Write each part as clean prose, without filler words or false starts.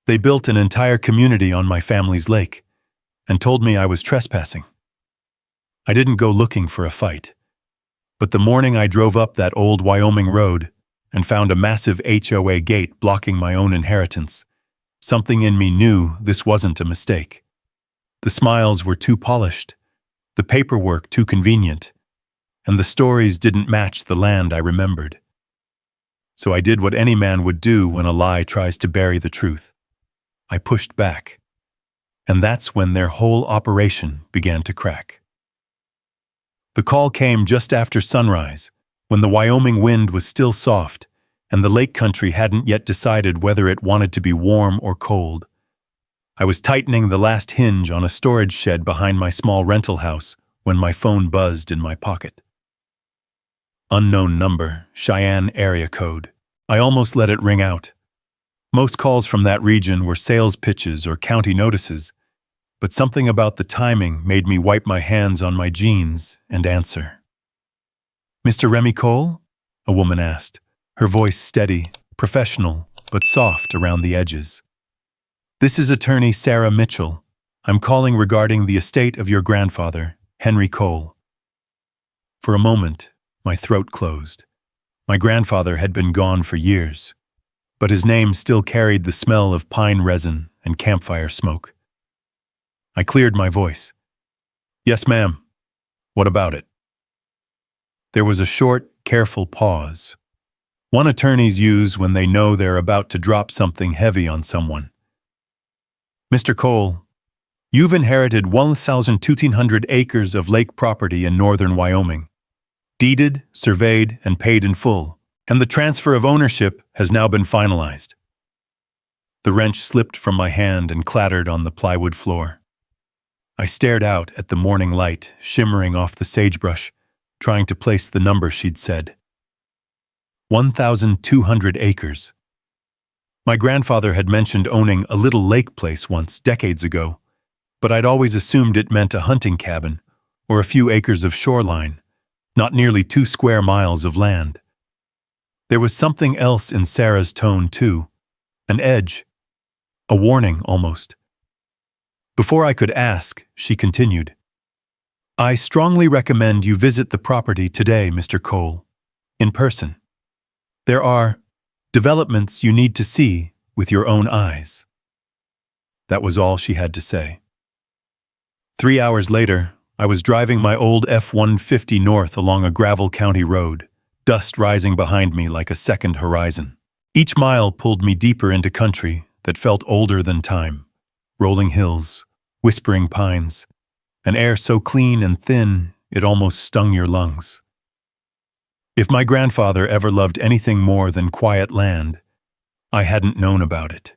They built an entire community on my family's lake and told me I was trespassing. I didn't go looking for a fight, but the morning I drove up that old Wyoming road and found a massive HOA gate blocking my own inheritance, something in me knew this wasn't a mistake. The smiles were too polished, the paperwork too convenient, and the stories didn't match the land I remembered. So I did what any man would do when a lie tries to bury the truth. I pushed back, and that's when their whole operation began to crack. The call came just after sunrise, when the Wyoming wind was still soft, and the lake country hadn't yet decided whether it wanted to be warm or cold. I was tightening the last hinge on a storage shed behind my small rental house when my phone buzzed in my pocket. Unknown number, Cheyenne area code. I almost let it ring out. Most calls from that region were sales pitches or county notices, but something about the timing made me wipe my hands on my jeans and answer. "Mr. Remy Cole?" a woman asked, her voice steady, professional, but soft around the edges. "This is attorney Sarah Mitchell. I'm calling regarding the estate of your grandfather, Henry Cole." For a moment, my throat closed. My grandfather had been gone for years, but his name still carried the smell of pine resin and campfire smoke. I cleared my voice. "Yes, ma'am. What about it?" There was a short, careful pause. One attorneys use when they know they're about to drop something heavy on someone. "Mr. Cole, you've inherited 1,200 acres of lake property in northern Wyoming, deeded, surveyed, and paid in full, and the transfer of ownership has now been finalized." The wrench slipped from my hand and clattered on the plywood floor. I stared out at the morning light shimmering off the sagebrush, trying to place the number she'd said. 1,200 acres. My grandfather had mentioned owning a little lake place once, decades ago, but I'd always assumed it meant a hunting cabin or a few acres of shoreline, not nearly 2 square miles of land. There was something else in Sarah's tone, too, an edge, a warning almost. Before I could ask, she continued, "I strongly recommend you visit the property today, Mr. Cole, in person. There are developments you need to see with your own eyes." That was all she had to say. 3 hours later, I was driving my old F-150 north along a gravel county road, dust rising behind me like a second horizon. Each mile pulled me deeper into country that felt older than time. Rolling hills, whispering pines, an air so clean and thin it almost stung your lungs. If my grandfather ever loved anything more than quiet land, I hadn't known about it.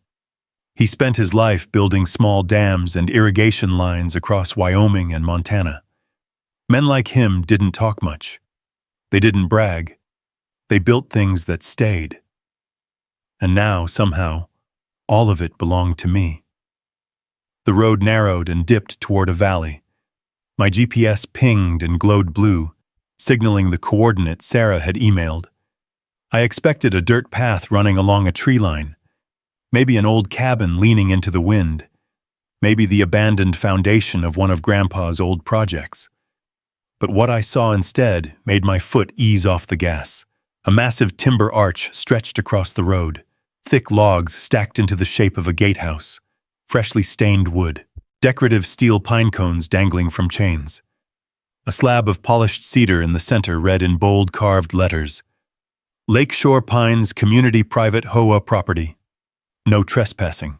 He spent his life building small dams and irrigation lines across Wyoming and Montana. Men like him didn't talk much. They didn't brag. They built things that stayed. And now, somehow, all of it belonged to me. The road narrowed and dipped toward a valley. My GPS pinged and glowed blue, signaling the coordinates Sarah had emailed. I expected a dirt path running along a tree line, maybe an old cabin leaning into the wind, maybe the abandoned foundation of one of Grandpa's old projects. But what I saw instead made my foot ease off the gas. A massive timber arch stretched across the road, thick logs stacked into the shape of a gatehouse, freshly stained wood, decorative steel pine cones dangling from chains. A slab of polished cedar in the center read in bold carved letters, "Lakeshore Pines Community Private HOA Property. No trespassing."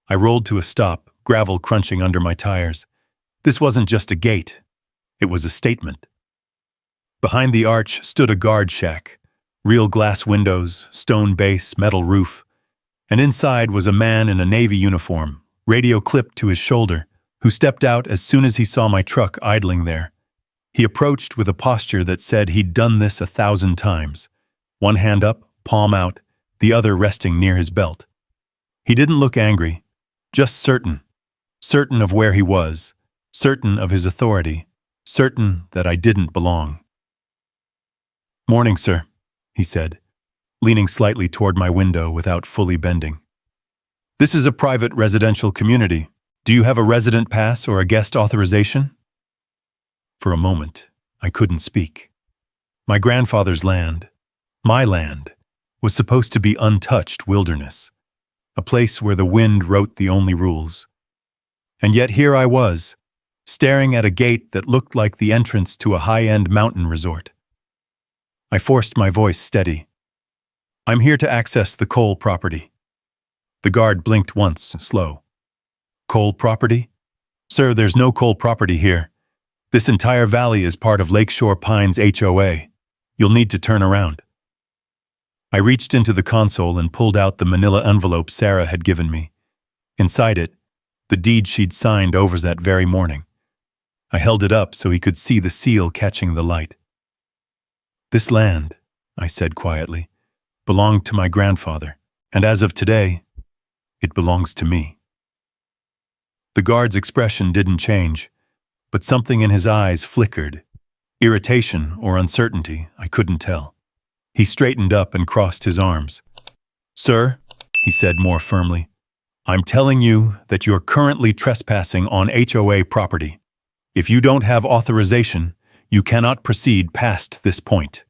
I rolled to a stop, gravel crunching under my tires. This wasn't just a gate. It was a statement. Behind the arch stood a guard shack, real glass windows, stone base, metal roof, and inside was a man in a Navy uniform, radio clipped to his shoulder, who stepped out as soon as he saw my truck idling there. He approached with a posture that said he'd done this 1,000 times, one hand up, palm out, the other resting near his belt. He didn't look angry, just certain of where he was, certain of his authority, certain that I didn't belong. "Morning, sir," he said, leaning slightly toward my window without fully bending. This is a private residential community. Do you have a resident pass or a guest authorization? For a moment, I couldn't speak. My grandfather's land, my land, was supposed to be untouched wilderness, a place where the wind wrote the only rules. And yet here I was, staring at a gate that looked like the entrance to a high-end mountain resort. I forced my voice steady. I'm here to access the Cole property. The guard blinked once, slow. Cole property? Sir, there's no Cole property here. This entire valley is part of Lakeshore Pines HOA. You'll need to turn around. I reached into the console and pulled out the manila envelope Sarah had given me. Inside it, the deed she'd signed over that very morning. I held it up so he could see the seal catching the light. This land, I said quietly, belonged to my grandfather, and as of today, it belongs to me. The guard's expression didn't change, but something in his eyes flickered. Irritation or uncertainty, I couldn't tell. He straightened up and crossed his arms. Sir, he said more firmly, I'm telling you that you're currently trespassing on HOA property. If you don't have authorization, you cannot proceed past this point.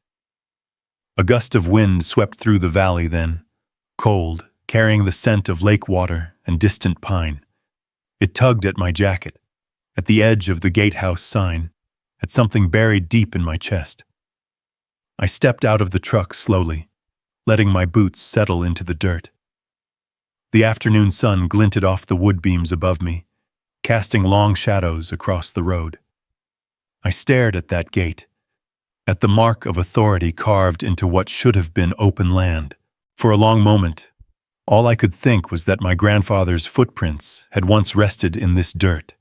A gust of wind swept through the valley then, cold, carrying the scent of lake water and distant pine. It tugged at my jacket, at the edge of the gatehouse sign, at something buried deep in my chest. I stepped out of the truck slowly, letting my boots settle into the dirt. The afternoon sun glinted off the wood beams above me, casting long shadows across the road. I stared at that gate, at the mark of authority carved into what should have been open land. For a long moment, all I could think was that my grandfather's footprints had once rested in this dirt.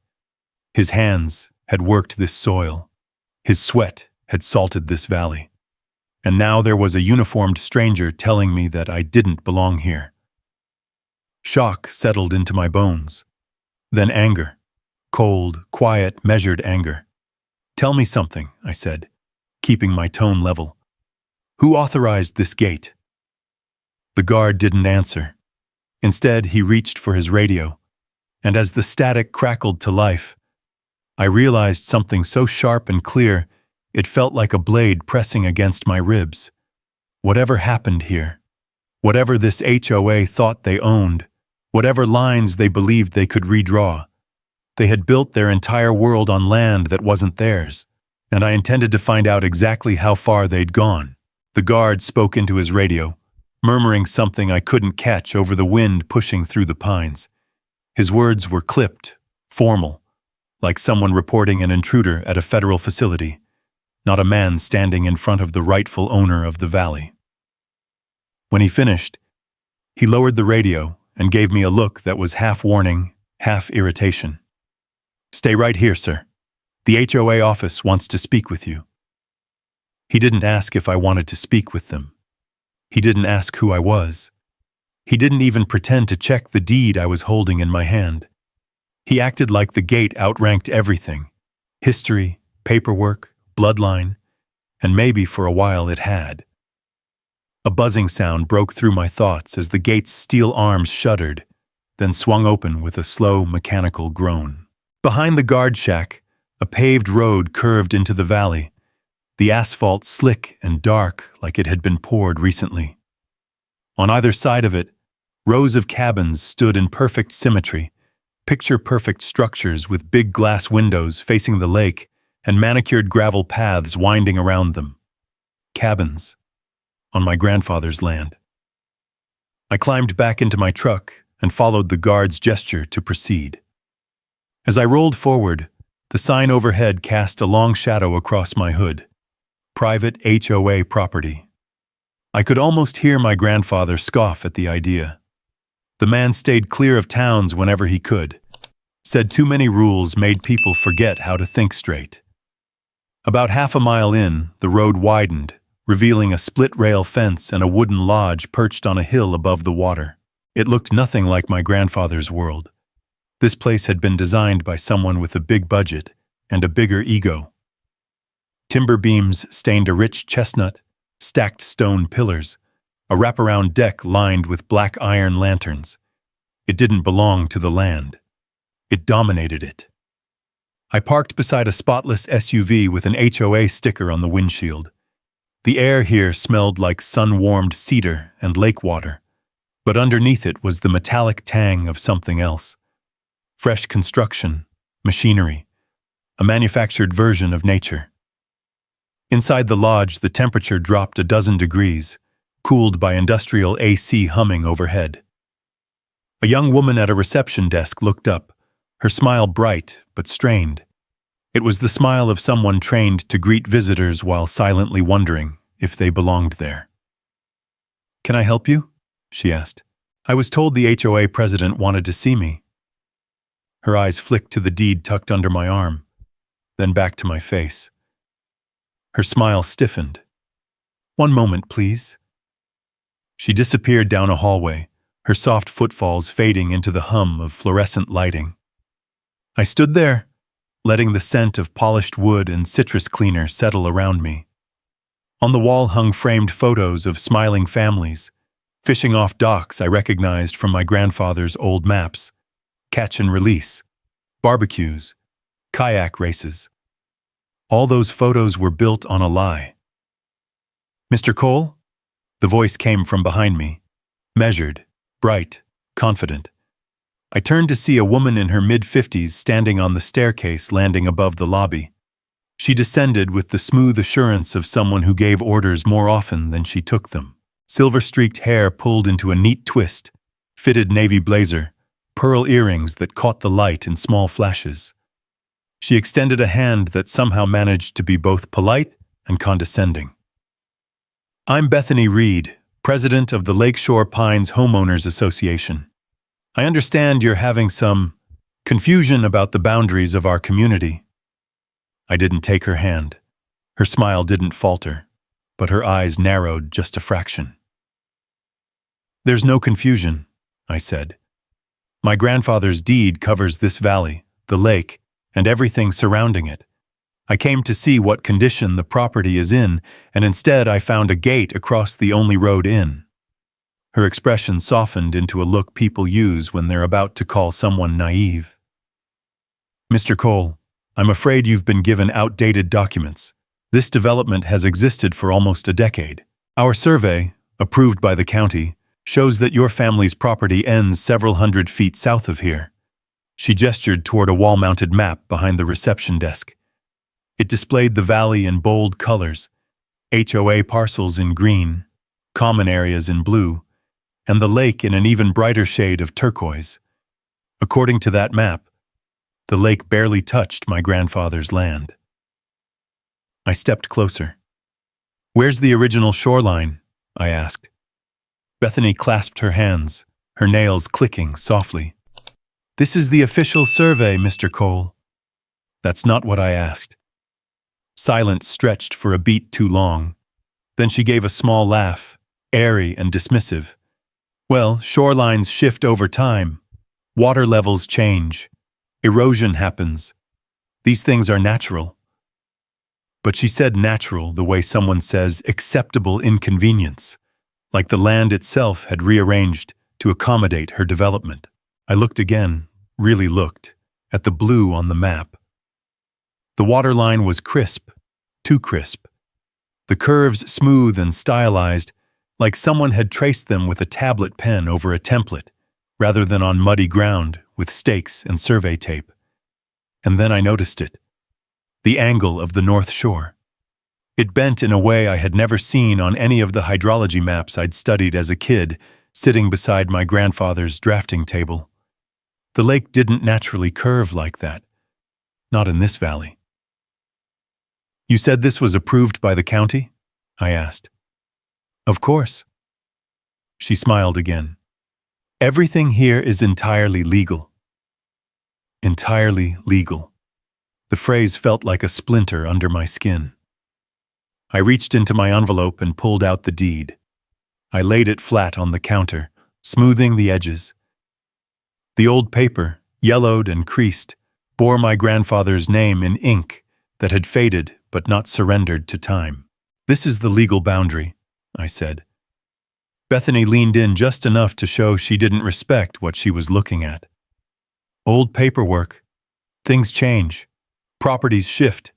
His hands had worked this soil. His sweat had salted this valley. And now there was a uniformed stranger telling me that I didn't belong here. Shock settled into my bones. Then anger. Cold, quiet, measured anger. Tell me something, I said, keeping my tone level. Who authorized this gate? The guard didn't answer. Instead, he reached for his radio, and as the static crackled to life, I realized something so sharp and clear, it felt like a blade pressing against my ribs. Whatever happened here, whatever this HOA thought they owned, whatever lines they believed they could redraw, they had built their entire world on land that wasn't theirs, and I intended to find out exactly how far they'd gone. The guard spoke into his radio, murmuring something I couldn't catch over the wind pushing through the pines. His words were clipped, formal, like someone reporting an intruder at a federal facility, not a man standing in front of the rightful owner of the valley. When he finished, he lowered the radio and gave me a look that was half warning, half irritation. Stay right here, sir. The HOA office wants to speak with you. He didn't ask if I wanted to speak with them. He didn't ask who I was. He didn't even pretend to check the deed I was holding in my hand. He acted like the gate outranked everything. History, paperwork, bloodline, and maybe for a while it had. A buzzing sound broke through my thoughts as the gate's steel arms shuddered, then swung open with a slow, mechanical groan. Behind the guard shack, a paved road curved into the valley, the asphalt slick and dark like it had been poured recently. On either side of it, rows of cabins stood in perfect symmetry, picture-perfect structures with big glass windows facing the lake and manicured gravel paths winding around them. Cabins on my grandfather's land. I climbed back into my truck and followed the guard's gesture to proceed. As I rolled forward, the sign overhead cast a long shadow across my hood. Private HOA property. I could almost hear my grandfather scoff at the idea. The man stayed clear of towns whenever he could. Said too many rules made people forget how to think straight. About half a mile in, the road widened, revealing a split-rail fence and a wooden lodge perched on a hill above the water. It looked nothing like my grandfather's world. This place had been designed by someone with a big budget and a bigger ego. Timber beams stained a rich chestnut, stacked stone pillars, a wraparound deck lined with black iron lanterns. It didn't belong to the land. It dominated it. I parked beside a spotless SUV with an HOA sticker on the windshield. The air here smelled like sun-warmed cedar and lake water, but underneath it was the metallic tang of something else. Fresh construction, machinery, a manufactured version of nature. Inside the lodge, the temperature dropped a dozen degrees, cooled by industrial AC humming overhead. A young woman at a reception desk looked up, her smile bright but strained. It was the smile of someone trained to greet visitors while silently wondering if they belonged there. "Can I help you?" she asked. "I was told the HOA president wanted to see me." Her eyes flicked to the deed tucked under my arm, then back to my face. Her smile stiffened. "One moment, please." She disappeared down a hallway, her soft footfalls fading into the hum of fluorescent lighting. I stood there, letting the scent of polished wood and citrus cleaner settle around me. On the wall hung framed photos of smiling families, fishing off docks I recognized from my grandfather's old maps, catch and release, barbecues, kayak races. All those photos were built on a lie. "Mr. Cole?" The voice came from behind me, measured, bright, confident. I turned to see a woman in her mid-50s standing on the staircase landing above the lobby. She descended with the smooth assurance of someone who gave orders more often than she took them. Silver-streaked hair pulled into a neat twist, fitted navy blazer, pearl earrings that caught the light in small flashes. She extended a hand that somehow managed to be both polite and condescending. "I'm Bethany Reed, president of the Lakeshore Pines Homeowners Association. I understand you're having some confusion about the boundaries of our community." I didn't take her hand. Her smile didn't falter, but her eyes narrowed just a fraction. "There's no confusion," I said. "My grandfather's deed covers this valley, the lake, and everything surrounding it. I came to see what condition the property is in, and instead I found a gate across the only road in." Her expression softened into a look people use when they're about to call someone naive. "Mr. Cole, I'm afraid you've been given outdated documents. This development has existed for almost a decade. Our survey, approved by the county, shows that your family's property ends several hundred feet south of here." She gestured toward a wall-mounted map behind the reception desk. It displayed the valley in bold colors, HOA parcels in green, common areas in blue, and the lake in an even brighter shade of turquoise. According to that map, the lake barely touched my grandfather's land. I stepped closer. "Where's the original shoreline?" I asked. Bethany clasped her hands, her nails clicking softly. "This is the official survey, Mr. Cole." "That's not what I asked." Silence stretched for a beat too long. Then she gave a small laugh, airy and dismissive. "Well, shorelines shift over time. Water levels change. Erosion happens. These things are natural." But she said natural the way someone says acceptable inconvenience, like the land itself had rearranged to accommodate her development. I looked again, really looked, at the blue on the map. The waterline was crisp, too crisp. The curves smooth and stylized, like someone had traced them with a tablet pen over a template, rather than on muddy ground with stakes and survey tape. And then I noticed it. The angle of the North Shore. It bent in a way I had never seen on any of the hydrology maps I'd studied as a kid, sitting beside my grandfather's drafting table. The lake didn't naturally curve like that. Not in this valley. "You said this was approved by the county?" I asked. "Of course." She smiled again. "Everything here is entirely legal." Entirely legal. The phrase felt like a splinter under my skin. I reached into my envelope and pulled out the deed. I laid it flat on the counter, smoothing the edges. The old paper, yellowed and creased, bore my grandfather's name in ink that had faded but not surrendered to time. "This is the legal boundary," I said. Bethany leaned in just enough to show she didn't respect what she was looking at. Old paperwork. Things change. Properties shift.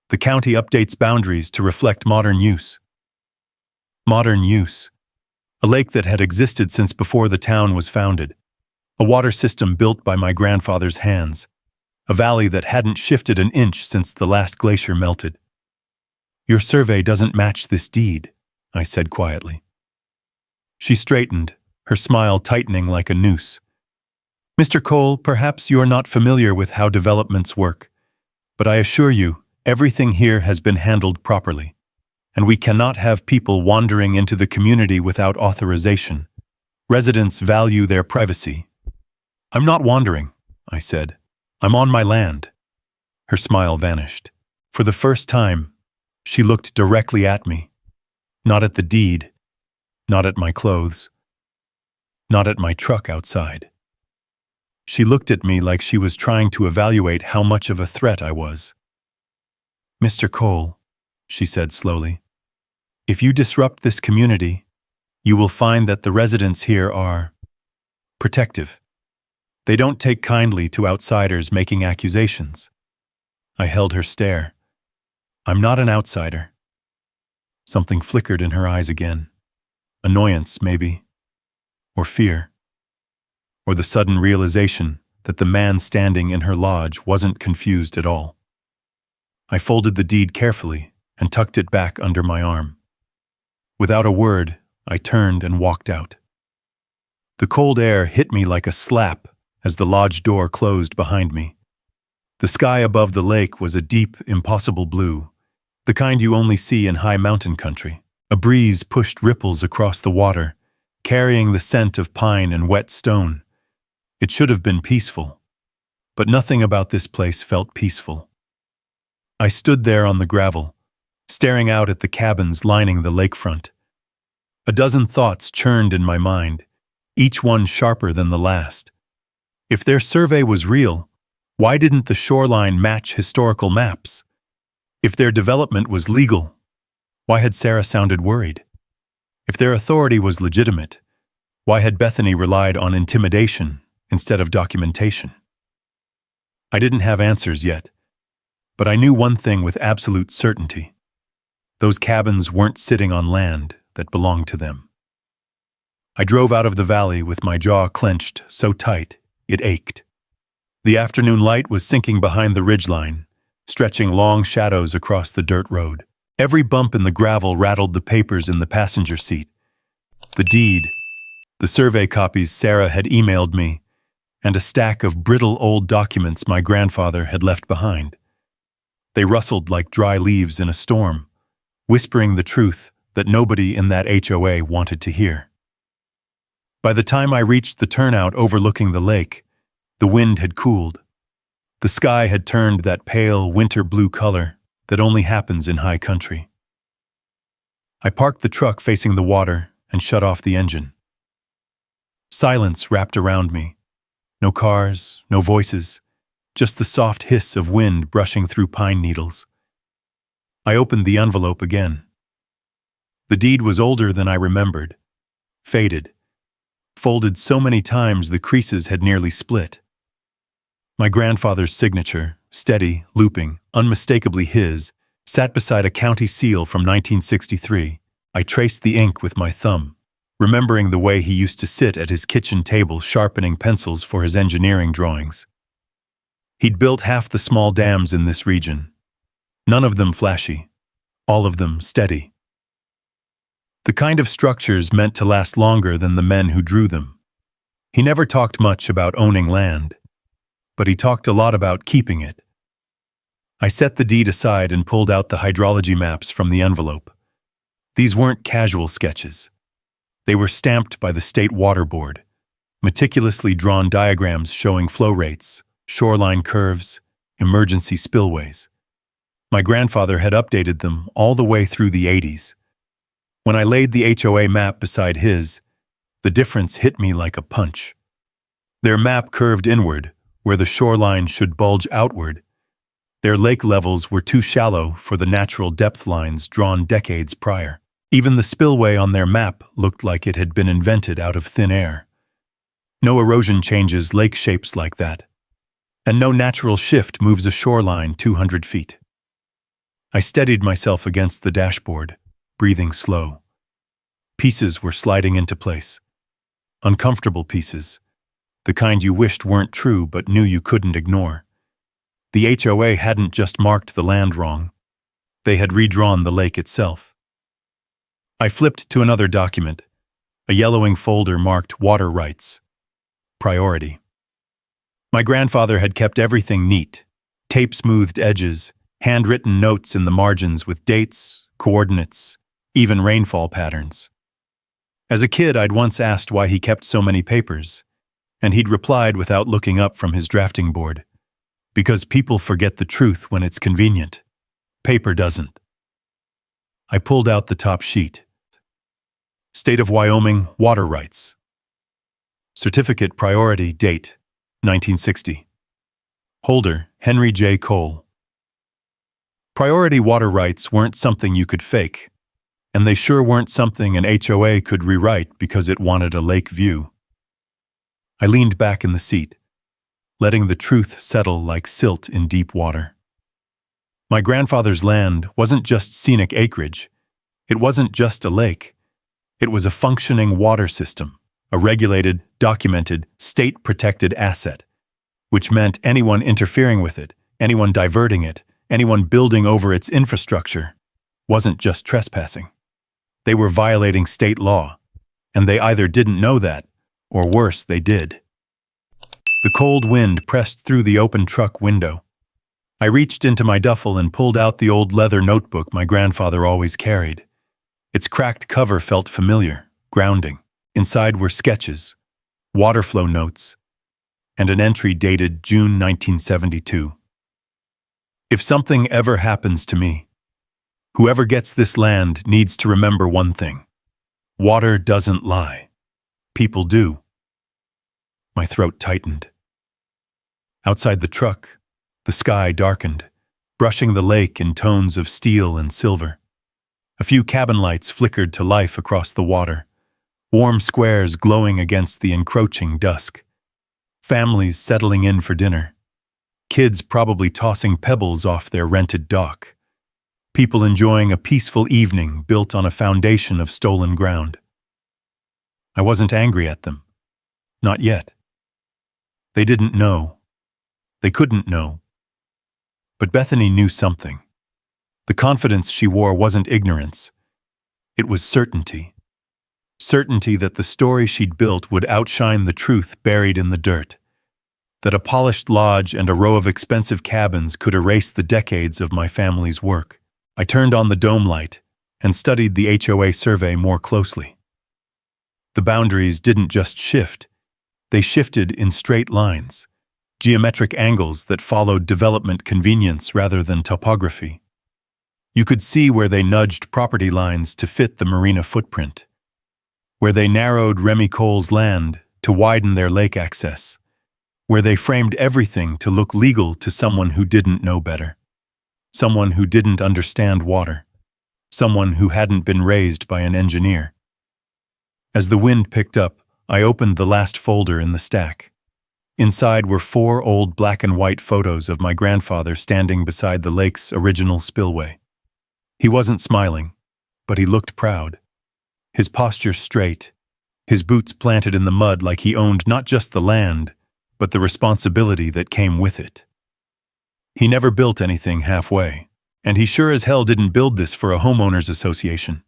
The county updates boundaries to reflect modern use. Modern use. A lake that had existed since before the town was founded. A water system built by my grandfather's hands. A valley that hadn't shifted an inch since the last glacier melted. "Your survey doesn't match this deed," I said quietly. She straightened, her smile tightening like a noose. "Mr. Cole, perhaps you're not familiar with how developments work, but I assure you, everything here has been handled properly, and we cannot have people wandering into the community without authorization. Residents value their privacy." "I'm not wandering," I said. "I'm on my land." Her smile vanished. For the first time, she looked directly at me. Not at the deed, not at my clothes, not at my truck outside. She looked at me like she was trying to evaluate how much of a threat I was. "Mr. Cole," she said slowly, "if you disrupt this community, you will find that the residents here are protective. They don't take kindly to outsiders making accusations." I held her stare. "I'm not an outsider." Something flickered in her eyes again. Annoyance, maybe. Or fear. Or the sudden realization that the man standing in her lodge wasn't confused at all. I folded the deed carefully and tucked it back under my arm. Without a word, I turned and walked out. The cold air hit me like a slap as the lodge door closed behind me. The sky above the lake was a deep, impossible blue, the kind you only see in high mountain country. A breeze pushed ripples across the water, carrying the scent of pine and wet stone. It should have been peaceful, but nothing about this place felt peaceful. I stood there on the gravel, staring out at the cabins lining the lakefront. A dozen thoughts churned in my mind, each one sharper than the last. If their survey was real, why didn't the shoreline match historical maps? If their development was legal, why had Sarah sounded worried? If their authority was legitimate, why had Bethany relied on intimidation instead of documentation? I didn't have answers yet, but I knew one thing with absolute certainty. Those cabins weren't sitting on land that belonged to them. I drove out of the valley with my jaw clenched so tight it ached. The afternoon light was sinking behind the ridgeline, stretching long shadows across the dirt road. Every bump in the gravel rattled the papers in the passenger seat. The deed, the survey copies Sarah had emailed me, and a stack of brittle old documents my grandfather had left behind. They rustled like dry leaves in a storm, whispering the truth that nobody in that HOA wanted to hear. By the time I reached the turnout overlooking the lake, the wind had cooled. The sky had turned that pale winter blue color that only happens in high country. I parked the truck facing the water and shut off the engine. Silence wrapped around me. No cars, no voices, just the soft hiss of wind brushing through pine needles. I opened the envelope again. The deed was older than I remembered, faded, folded so many times the creases had nearly split. My grandfather's signature, steady, looping, unmistakably his, sat beside a county seal from 1963. I traced the ink with my thumb, remembering the way he used to sit at his kitchen table sharpening pencils for his engineering drawings. He'd built half the small dams in this region, none of them flashy, all of them steady. The kind of structures meant to last longer than the men who drew them. He never talked much about owning land, but he talked a lot about keeping it. I set the deed aside and pulled out the hydrology maps from the envelope. These weren't casual sketches. They were stamped by the State Water Board, meticulously drawn diagrams showing flow rates, shoreline curves, emergency spillways. My grandfather had updated them all the way through the 80s. When I laid the HOA map beside his, the difference hit me like a punch. Their map curved inward, where the shoreline should bulge outward. Their lake levels were too shallow for the natural depth lines drawn decades prior. Even the spillway on their map looked like it had been invented out of thin air. No erosion changes lake shapes like that, and no natural shift moves a shoreline 200 feet. I steadied myself against the dashboard, breathing slow. Pieces were sliding into place. Uncomfortable pieces, the kind you wished weren't true but knew you couldn't ignore. The HOA hadn't just marked the land wrong. They had redrawn the lake itself. I flipped to another document, a yellowing folder marked Water Rights. Priority. My grandfather had kept everything neat, tape-smoothed edges, handwritten notes in the margins with dates, coordinates, even rainfall patterns. As a kid, I'd once asked why he kept so many papers, and he'd replied without looking up from his drafting board, because people forget the truth when it's convenient. Paper doesn't. I pulled out the top sheet. State of Wyoming, Water Rights. Certificate Priority Date, 1960. Holder, Henry J. Cole. Priority water rights weren't something you could fake, and they sure weren't something an HOA could rewrite because it wanted a lake view. I leaned back in the seat, letting the truth settle like silt in deep water. My grandfather's land wasn't just scenic acreage. It wasn't just a lake. It was a functioning water system, a regulated, documented, state-protected asset, which meant anyone interfering with it, anyone diverting it, anyone building over its infrastructure, wasn't just trespassing. They were violating state law, and they either didn't know that, or worse, they did. The cold wind pressed through the open truck window. I reached into my duffel and pulled out the old leather notebook my grandfather always carried. Its cracked cover felt familiar, grounding. Inside were sketches, water flow notes, and an entry dated June 1972. If something ever happens to me, whoever gets this land needs to remember one thing. Water doesn't lie. People do. My throat tightened. Outside the truck, the sky darkened, brushing the lake in tones of steel and silver. A few cabin lights flickered to life across the water, warm squares glowing against the encroaching dusk. Families settling in for dinner. Kids probably tossing pebbles off their rented dock. People enjoying a peaceful evening built on a foundation of stolen ground. I wasn't angry at them. Not yet. They didn't know. They couldn't know. But Bethany knew something. The confidence she wore wasn't ignorance. It was certainty. Certainty that the story she'd built would outshine the truth buried in the dirt. That a polished lodge and a row of expensive cabins could erase the decades of my family's work. I turned on the dome light and studied the HOA survey more closely. The boundaries didn't just shift. They shifted in straight lines, geometric angles that followed development convenience rather than topography. You could see where they nudged property lines to fit the marina footprint, where they narrowed Remy Cole's land to widen their lake access, where they framed everything to look legal to someone who didn't know better, someone who didn't understand water, someone who hadn't been raised by an engineer. As the wind picked up, I opened the last folder in the stack. Inside were 4 old black and white photos of my grandfather standing beside the lake's original spillway. He wasn't smiling, but he looked proud. His posture straight, his boots planted in the mud like he owned not just the land, but the responsibility that came with it. He never built anything halfway, and he sure as hell didn't build this for a homeowners association.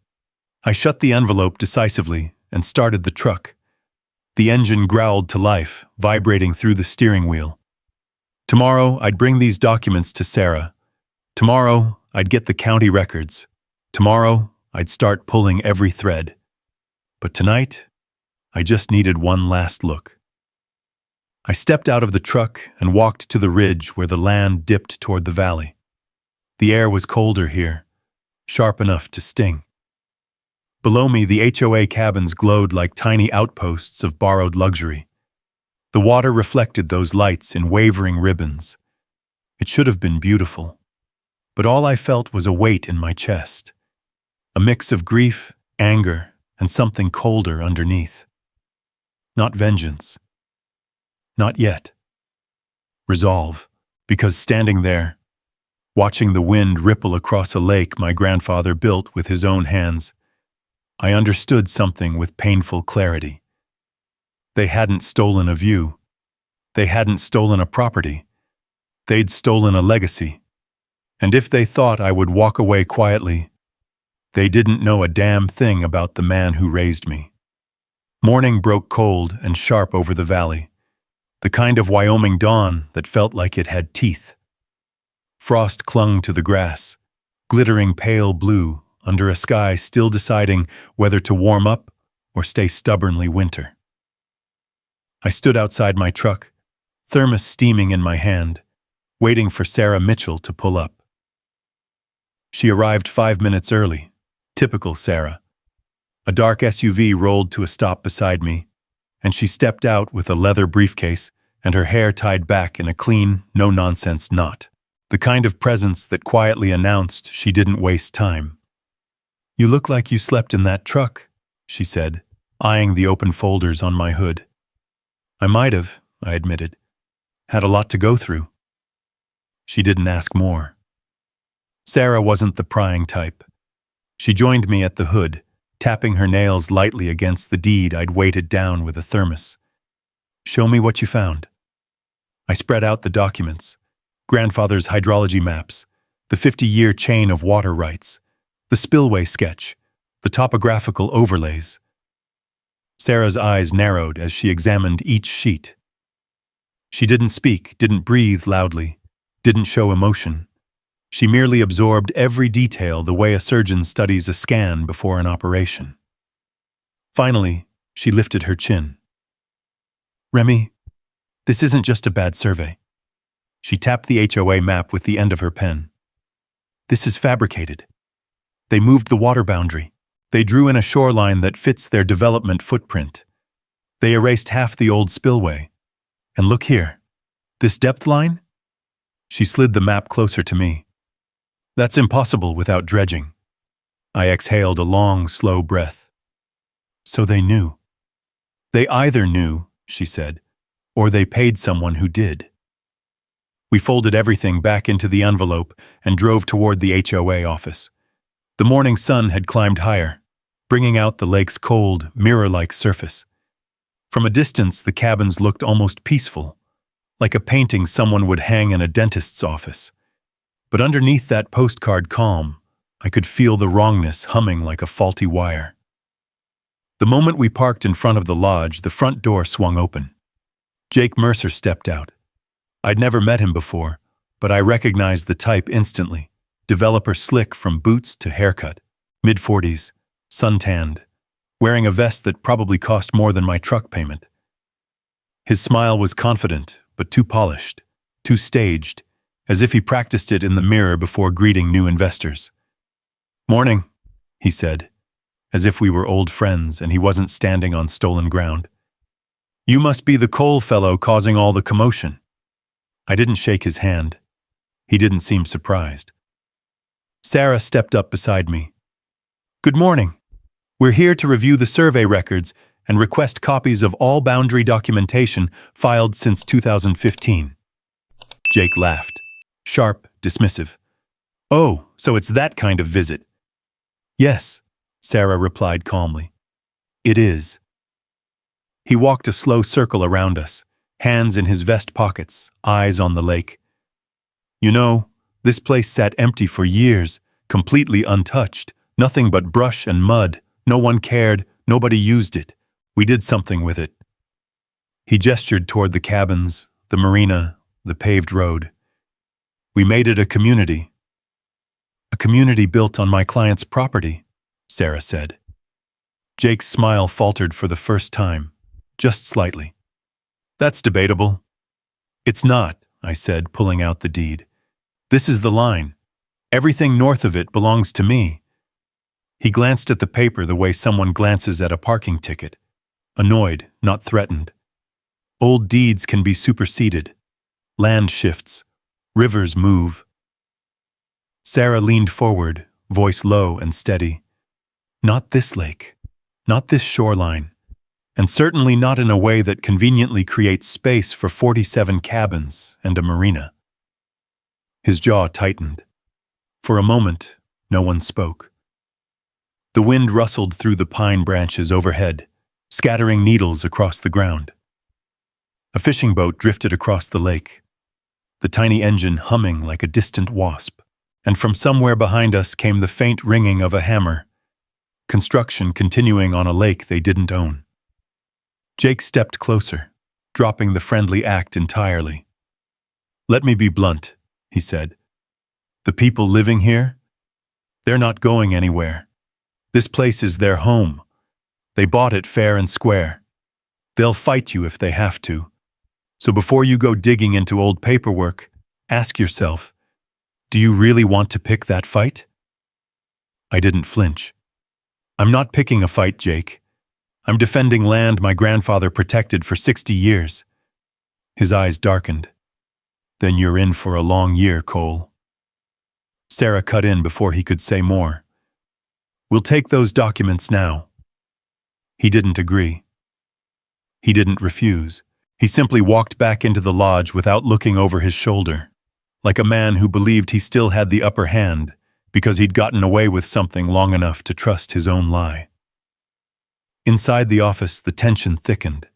I shut the envelope decisively and started the truck. The engine growled to life, vibrating through the steering wheel. Tomorrow, I'd bring these documents to Sarah. Tomorrow, I'd get the county records. Tomorrow, I'd start pulling every thread. But tonight, I just needed one last look. I stepped out of the truck and walked to the ridge where the land dipped toward the valley. The air was colder here, sharp enough to sting. Below me, the HOA cabins glowed like tiny outposts of borrowed luxury. The water reflected those lights in wavering ribbons. It should have been beautiful, but all I felt was a weight in my chest. A mix of grief, anger, and something colder underneath. Not vengeance. Not yet. Resolve, because standing there, watching the wind ripple across a lake my grandfather built with his own hands, I understood something with painful clarity. They hadn't stolen a view. They hadn't stolen a property. They'd stolen a legacy. And if they thought I would walk away quietly, they didn't know a damn thing about the man who raised me. Morning broke cold and sharp over the valley, the kind of Wyoming dawn that felt like it had teeth. Frost clung to the grass, glittering pale blue under a sky still deciding whether to warm up or stay stubbornly winter. I stood outside my truck, thermos steaming in my hand, waiting for Sarah Mitchell to pull up. She arrived 5 minutes early, typical Sarah. A dark SUV rolled to a stop beside me, and she stepped out with a leather briefcase and her hair tied back in a clean, no-nonsense knot. The kind of presence that quietly announced she didn't waste time. "You look like you slept in that truck," she said, eyeing the open folders on my hood. "I might have," I admitted. "Had a lot to go through." She didn't ask more. Sarah wasn't the prying type. She joined me at the hood, tapping her nails lightly against the deed I'd weighted down with a thermos. "Show me what you found." I spread out the documents. Grandfather's hydrology maps, the 50-year chain of water rights, the spillway sketch, the topographical overlays. Sarah's eyes narrowed as she examined each sheet. She didn't speak, didn't breathe loudly, didn't show emotion. She merely absorbed every detail the way a surgeon studies a scan before an operation. Finally, she lifted her chin. "Remy, this isn't just a bad survey." She tapped the HOA map with the end of her pen. "This is fabricated. They moved the water boundary. They drew in a shoreline that fits their development footprint. They erased half the old spillway. And look here. This depth line?" She slid the map closer to me. "That's impossible without dredging." I exhaled a long, slow breath. "So they knew." "They either knew," she said, "or they paid someone who did." We folded everything back into the envelope and drove toward the HOA office. The morning sun had climbed higher, bringing out the lake's cold, mirror-like surface. From a distance, the cabins looked almost peaceful, like a painting someone would hang in a dentist's office. But underneath that postcard calm, I could feel the wrongness humming like a faulty wire. The moment we parked in front of the lodge, the front door swung open. Jake Mercer stepped out. I'd never met him before, but I recognized the type instantly. Developer slick from boots to haircut, mid-40s, suntanned, wearing a vest that probably cost more than my truck payment. His smile was confident, but too polished, too staged, as if he practiced it in the mirror before greeting new investors. "Morning," he said, as if we were old friends and he wasn't standing on stolen ground. "You must be the coal fellow causing all the commotion." I didn't shake his hand. He didn't seem surprised. Sarah stepped up beside me. "Good morning. We're here to review the survey records and request copies of all boundary documentation filed since 2015. Jake laughed, sharp, dismissive. "Oh, so it's that kind of visit." "Yes," Sarah replied calmly. "It is." He walked a slow circle around us, hands in his vest pockets, eyes on the lake. "You know, this place sat empty for years, completely untouched, nothing but brush and mud. No one cared, nobody used it. We did something with it." He gestured toward the cabins, the marina, the paved road. "We made it a community." "A community built on my client's property," Sarah said. Jake's smile faltered for the first time, just slightly. "That's debatable." "It's not," I said, pulling out the deed. "This is the line. Everything north of it belongs to me." He glanced at the paper the way someone glances at a parking ticket, annoyed, not threatened. Old deeds can be superseded. Land shifts. Rivers move. Sarah leaned forward, voice low and steady. Not this lake. Not this shoreline. And certainly not in a way that conveniently creates space for 47 cabins and a marina. His jaw tightened. For a moment, no one spoke. The wind rustled through the pine branches overhead, scattering needles across the ground. A fishing boat drifted across the lake, the tiny engine humming like a distant wasp, and from somewhere behind us came the faint ringing of a hammer, construction continuing on a lake they didn't own. Jake stepped closer, dropping the friendly act entirely. "Let me be blunt," he said. "The people living here? They're not going anywhere. This place is their home. They bought it fair and square. They'll fight you if they have to. So before you go digging into old paperwork, ask yourself, do you really want to pick that fight?" I didn't flinch. "I'm not picking a fight, Jake. I'm defending land my grandfather protected for 60 years. His eyes darkened. "Then you're in for a long year, Cole." Sarah cut in before he could say more. "We'll take those documents now." He didn't agree. He didn't refuse. He simply walked back into the lodge without looking over his shoulder, like a man who believed he still had the upper hand because he'd gotten away with something long enough to trust his own lie. Inside the office, the tension thickened.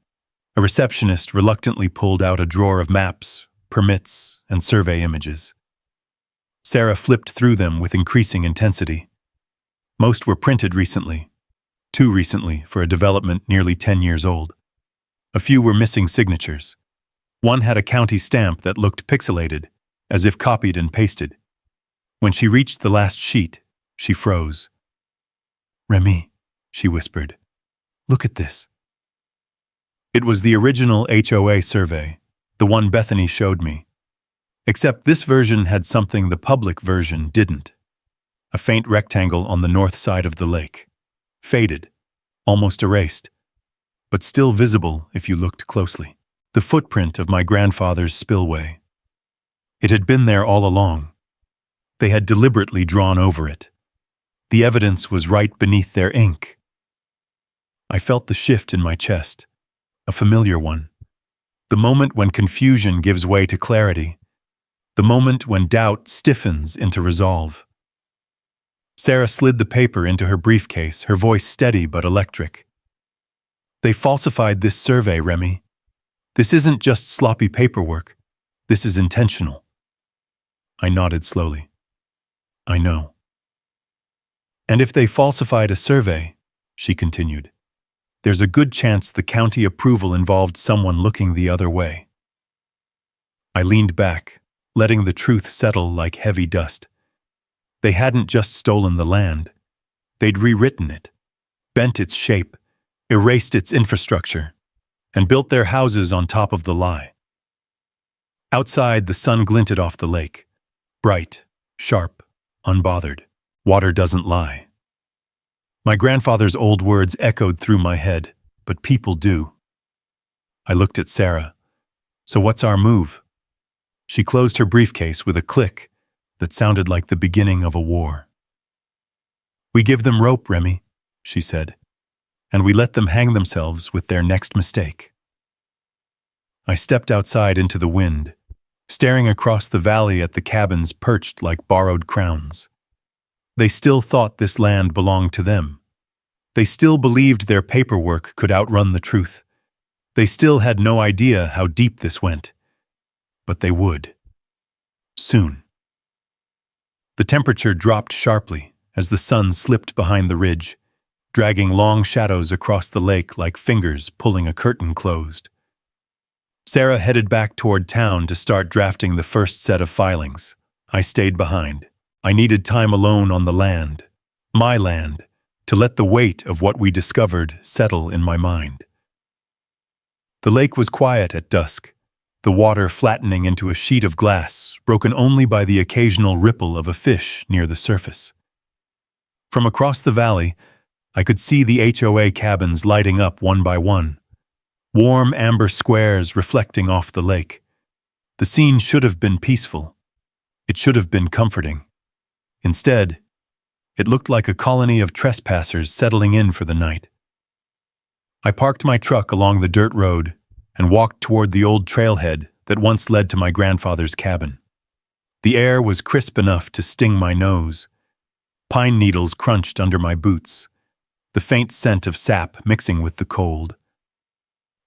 A receptionist reluctantly pulled out a drawer of maps, permits, and survey images. Sarah flipped through them with increasing intensity. Most were printed recently, too recently for a development nearly 10 years old. A few were missing signatures. One had a county stamp that looked pixelated, as if copied and pasted. When she reached the last sheet, she froze. "Remy," she whispered, "look at this." It was the original HOA survey, the one Bethany showed me. Except this version had something the public version didn't. A faint rectangle on the north side of the lake. Faded, almost erased, but still visible if you looked closely. The footprint of my grandfather's spillway. It had been there all along. They had deliberately drawn over it. The evidence was right beneath their ink. I felt the shift in my chest, a familiar one. The moment when confusion gives way to clarity. The moment when doubt stiffens into resolve. Sarah slid the paper into her briefcase, her voice steady but electric. "They falsified this survey, Remy. This isn't just sloppy paperwork. This is intentional." I nodded slowly. "I know." "And if they falsified a survey," she continued, "there's a good chance the county approval involved someone looking the other way." I leaned back, letting the truth settle like heavy dust. They hadn't just stolen the land. They'd rewritten it, bent its shape, erased its infrastructure, and built their houses on top of the lie. Outside, the sun glinted off the lake, bright, sharp, unbothered. Water doesn't lie. My grandfather's old words echoed through my head, but people do. I looked at Sarah. "So what's our move?" She closed her briefcase with a click that sounded like the beginning of a war. "We give them rope, Remy," she said, "and we let them hang themselves with their next mistake." I stepped outside into the wind, staring across the valley at the cabins perched like borrowed crowns. They still thought this land belonged to them. They still believed their paperwork could outrun the truth. They still had no idea how deep this went. But they would. Soon. The temperature dropped sharply as the sun slipped behind the ridge, dragging long shadows across the lake like fingers pulling a curtain closed. Sarah headed back toward town to start drafting the first set of filings. I stayed behind. I needed time alone on the land, my land, to let the weight of what we discovered settle in my mind. The lake was quiet at dusk, the water flattening into a sheet of glass, broken only by the occasional ripple of a fish near the surface. From across the valley, I could see the HOA cabins lighting up one by one, warm amber squares reflecting off the lake. The scene should have been peaceful. It should have been comforting. Instead, It looked like a colony of trespassers settling in for the night. I parked my truck along the dirt road and walked toward the old trailhead that once led to my grandfather's cabin. The air was crisp enough to sting my nose. Pine needles crunched under my boots, the faint scent of sap mixing with the cold.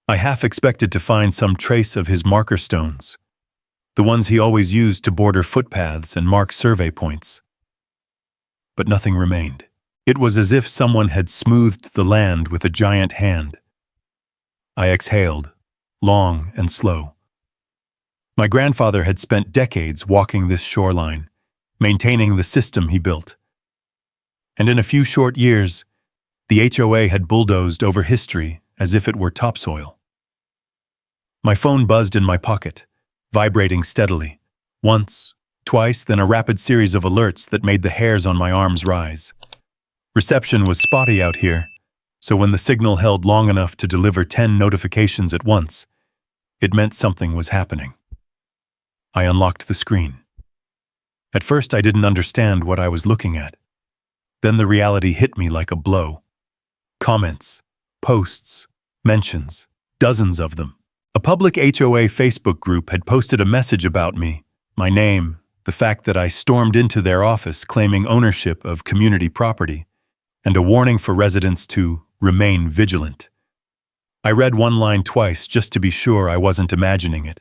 I half expected to find some trace of his marker stones, the ones he always used to border footpaths and mark survey points. But nothing remained. It was as if someone had smoothed the land with a giant hand. I exhaled, long and slow. My grandfather had spent decades walking this shoreline, maintaining the system he built. And in a few short years, the HOA had bulldozed over history as if it were topsoil. My phone buzzed in my pocket, vibrating steadily. Once, twice, then a rapid series of alerts that made the hairs on my arms rise. Reception was spotty out here, so when the signal held long enough to deliver 10 notifications at once, it meant something was happening. I unlocked the screen. At first, I didn't understand what I was looking at. Then the reality hit me like a blow. Comments, posts, mentions, dozens of them. A public HOA Facebook group had posted a message about me, my name, the fact that I stormed into their office claiming ownership of community property, and a warning for residents to remain vigilant. I read one line twice just to be sure I wasn't imagining it.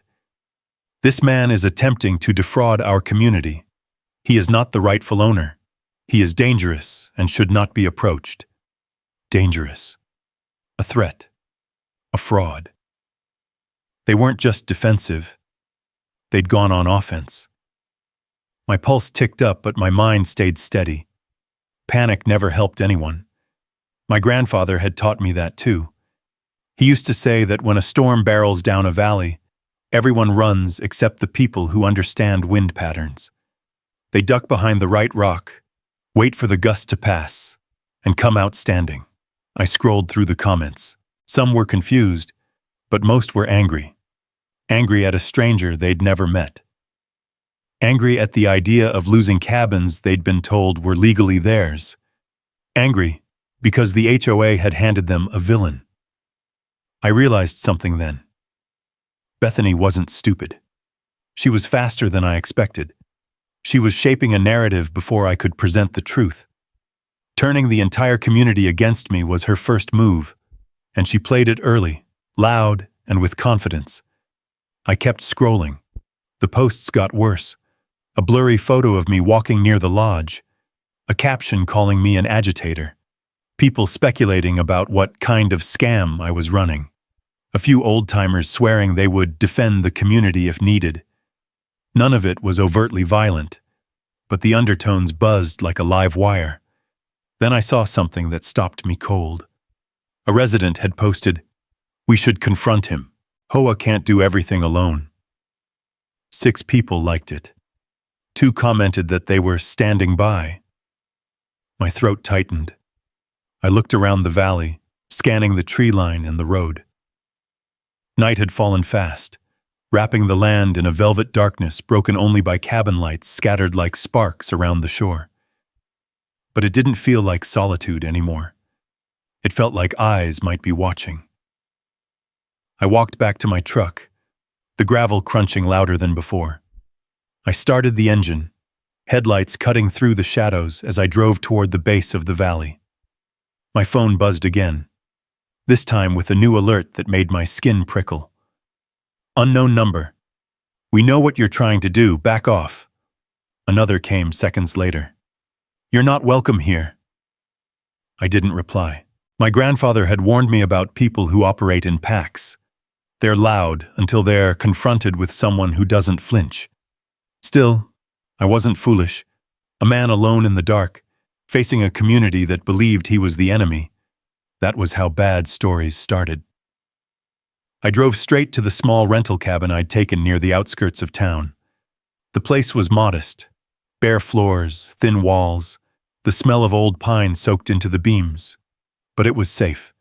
This man is attempting to defraud our community. He is not the rightful owner. He is dangerous and should not be approached. Dangerous. A threat. A fraud. They weren't just defensive. They'd gone on offense. My pulse ticked up, but my mind stayed steady. Panic never helped anyone. My grandfather had taught me that too. He used to say that when a storm barrels down a valley, everyone runs except the people who understand wind patterns. They duck behind the right rock, wait for the gust to pass, and come out standing. I scrolled through the comments. Some were confused, but most were angry. Angry at a stranger they'd never met. Angry at the idea of losing cabins they'd been told were legally theirs. Angry because the HOA had handed them a villain. I realized something then. Bethany wasn't stupid. She was faster than I expected. She was shaping a narrative before I could present the truth. Turning the entire community against me was her first move, and she played it early, loud, and with confidence. I kept scrolling. The posts got worse. A blurry photo of me walking near the lodge. A caption calling me an agitator. People speculating about what kind of scam I was running. A few old-timers swearing they would defend the community if needed. None of it was overtly violent, but the undertones buzzed like a live wire. Then I saw something that stopped me cold. A resident had posted, "We should confront him. HOA can't do everything alone." 6 people liked it. 2 commented that they were standing by. My throat tightened. I looked around the valley, scanning the tree line and the road. Night had fallen fast, wrapping the land in a velvet darkness broken only by cabin lights scattered like sparks around the shore. But it didn't feel like solitude anymore. It felt like eyes might be watching. I walked back to my truck, the gravel crunching louder than before. I started the engine, headlights cutting through the shadows as I drove toward the base of the valley. My phone buzzed again, this time with a new alert that made my skin prickle. "Unknown number. We know what you're trying to do, back off." Another came seconds later. "You're not welcome here." I didn't reply. My grandfather had warned me about people who operate in packs. They're loud until they're confronted with someone who doesn't flinch. Still, I wasn't foolish. A man alone in the dark, facing a community that believed he was the enemy. That was how bad stories started. I drove straight to the small rental cabin I'd taken near the outskirts of town. The place was modest. Bare floors, thin walls, the smell of old pine soaked into the beams. But it was safe.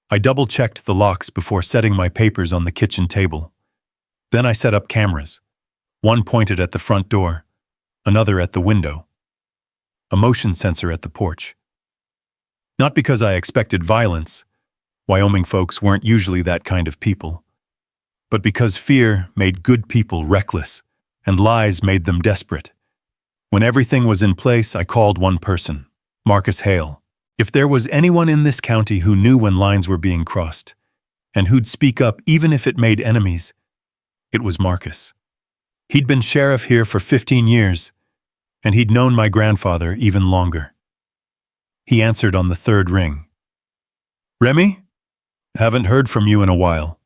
I double-checked the locks before setting my papers on the kitchen table. Then I set up cameras. One pointed at the front door, another at the window. a motion sensor at the porch. Not because I expected violence. Wyoming folks weren't usually that kind of people. But because fear made good people reckless, and lies made them desperate. When everything was in place, I called one person, Marcus Hale. If there was anyone in this county who knew when lines were being crossed, and who'd speak up even if it made enemies, it was Marcus. He'd been sheriff here for 15 years, and he'd known my grandfather even longer. He answered on the third ring. "Remy? Haven't heard from you in a while."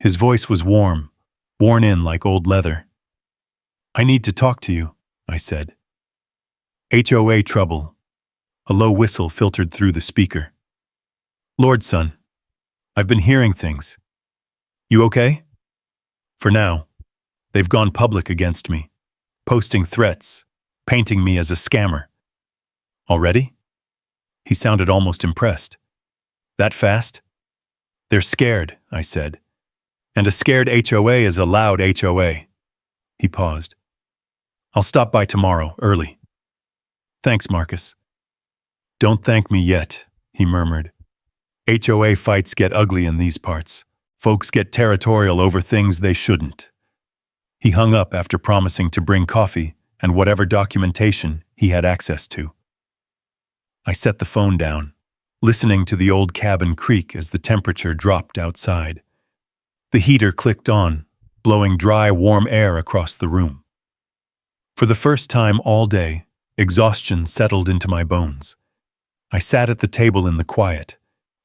His voice was warm, worn in like old leather. "I need to talk to you," I said. "HOA trouble." A low whistle filtered through the speaker. "Lord, son, I've been hearing things. You okay?" "For now. They've gone public against me, posting threats, painting me as a scammer." "Already?" He sounded almost impressed. "That fast?" "They're scared," I said. "And a scared HOA is a loud HOA." He paused. "I'll stop by tomorrow, early." "Thanks, Marcus." "Don't thank me yet," he murmured. "HOA fights get ugly in these parts. Folks get territorial over things they shouldn't." He hung up after promising to bring coffee and whatever documentation he had access to. I set the phone down, listening to the old cabin creak as the temperature dropped outside. The heater clicked on, blowing dry, warm air across the room. For the first time all day, exhaustion settled into my bones. I sat at the table in the quiet,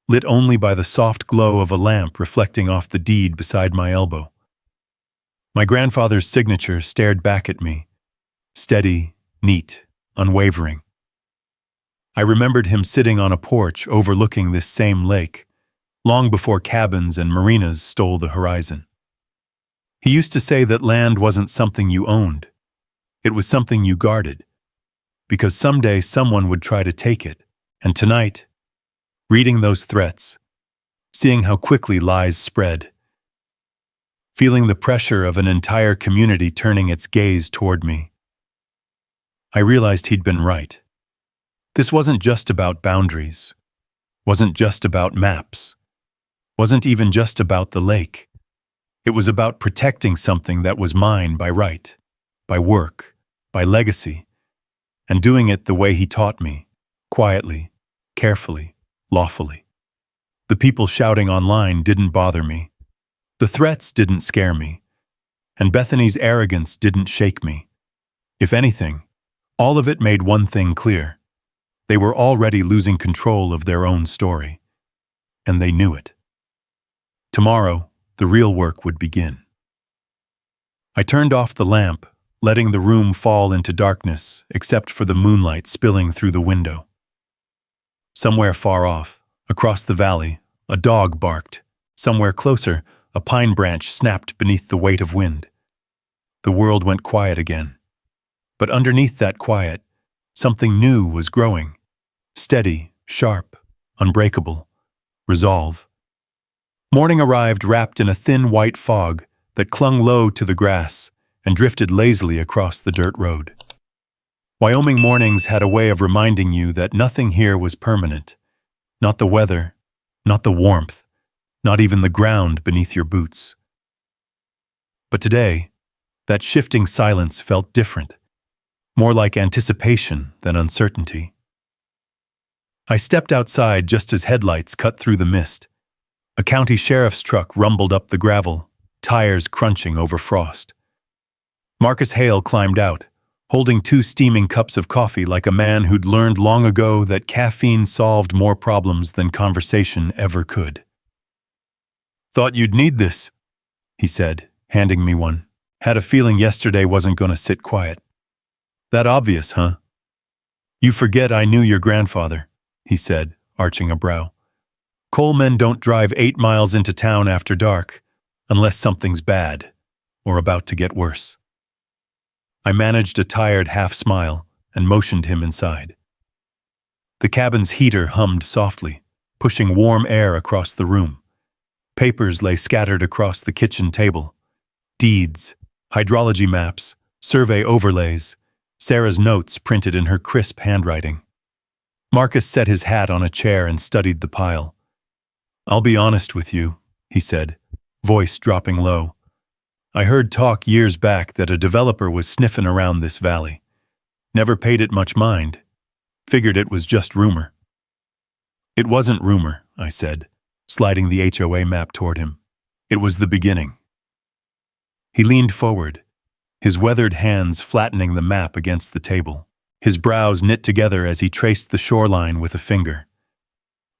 lit only by the soft glow of a lamp reflecting off the deed beside my elbow. My grandfather's signature stared back at me, steady, neat, unwavering. I remembered him sitting on a porch overlooking this same lake, long before cabins and marinas stole the horizon. He used to say that land wasn't something you owned. It was something you guarded, because someday someone would try to take it. And tonight, reading those threats, seeing how quickly lies spread, feeling the pressure of an entire community turning its gaze toward me, I realized he'd been right. This wasn't just about boundaries, wasn't just about maps, wasn't even just about the lake. It was about protecting something that was mine by right, by work, by legacy, and doing it the way he taught me, quietly, carefully, lawfully. The people shouting online didn't bother me. The threats didn't scare me. And Bethany's arrogance didn't shake me. If anything, all of it made one thing clear. They were already losing control of their own story. And they knew it. Tomorrow, the real work would begin. I turned off the lamp, letting the room fall into darkness except for the moonlight spilling through the window. Somewhere far off, across the valley, a dog barked. Somewhere closer, a pine branch snapped beneath the weight of wind. The world went quiet again. But underneath that quiet, something new was growing. Steady, sharp, unbreakable. Resolve. Morning arrived wrapped in a thin white fog that clung low to the grass and drifted lazily across the dirt road. Wyoming mornings had a way of reminding you that nothing here was permanent. Not the weather, not the warmth, not even the ground beneath your boots. But today, that shifting silence felt different, more like anticipation than uncertainty. I stepped outside just as headlights cut through the mist. A county sheriff's truck rumbled up the gravel, tires crunching over frost. Marcus Hale climbed out, holding 2 steaming cups of coffee like a man who'd learned long ago that caffeine solved more problems than conversation ever could. "Thought you'd need this," he said, handing me one. "Had a feeling yesterday wasn't going to sit quiet." "That obvious, huh?" "You forget I knew your grandfather," he said, arching a brow. "Coal men don't drive 8 miles into town after dark, unless something's bad, or about to get worse." I managed a tired half-smile and motioned him inside. The cabin's heater hummed softly, pushing warm air across the room. Papers lay scattered across the kitchen table. Deeds, hydrology maps, survey overlays, Sarah's notes printed in her crisp handwriting. Marcus set his hat on a chair and studied the pile. "I'll be honest with you," he said, voice dropping low. "I heard talk years back that a developer was sniffing around this valley. Never paid it much mind. Figured it was just rumor." "It wasn't rumor," I said, sliding the HOA map toward him. "It was the beginning." He leaned forward, his weathered hands flattening the map against the table, his brows knit together as he traced the shoreline with a finger.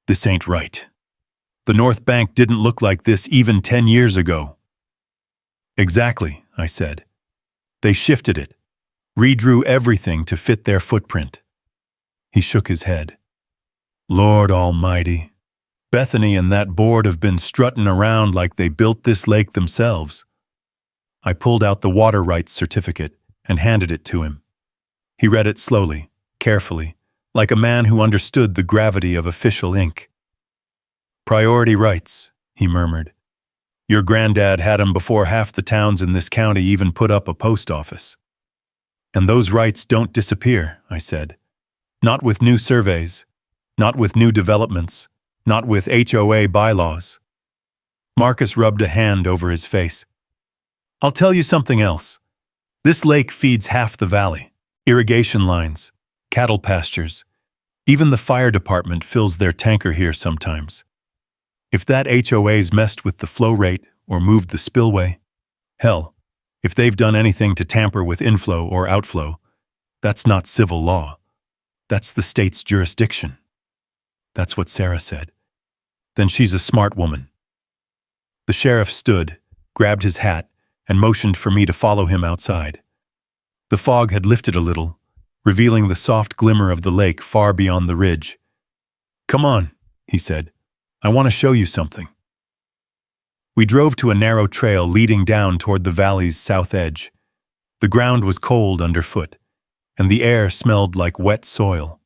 "This ain't right. The North Bank didn't look like this even 10 years ago." "Exactly," I said. "They shifted it, redrew everything to fit their footprint." He shook his head. "Lord Almighty, Bethany and that board have been strutting around like they built this lake themselves." I pulled out the water rights certificate and handed it to him. He read it slowly, carefully, like a man who understood the gravity of official ink. "Priority rights," he murmured. "Your granddad had 'em before half the towns in this county even put up a post office." "And those rights don't disappear," I said. "Not with new surveys, not with new developments, not with HOA bylaws." Marcus rubbed a hand over his face. "I'll tell you something else. This lake feeds half the valley. Irrigation lines, cattle pastures. Even the fire department fills their tanker here sometimes. If that HOA's messed with the flow rate or moved the spillway, hell, if they've done anything to tamper with inflow or outflow, that's not civil law. That's the state's jurisdiction." That's what Sarah said. "Then she's a smart woman." The sheriff stood, grabbed his hat, and motioned for me to follow him outside. The fog had lifted a little, revealing the soft glimmer of the lake far beyond the ridge. "Come on," he said. "I want to show you something." We drove to a narrow trail leading down toward the valley's south edge. The ground was cold underfoot, and the air smelled like wet soil.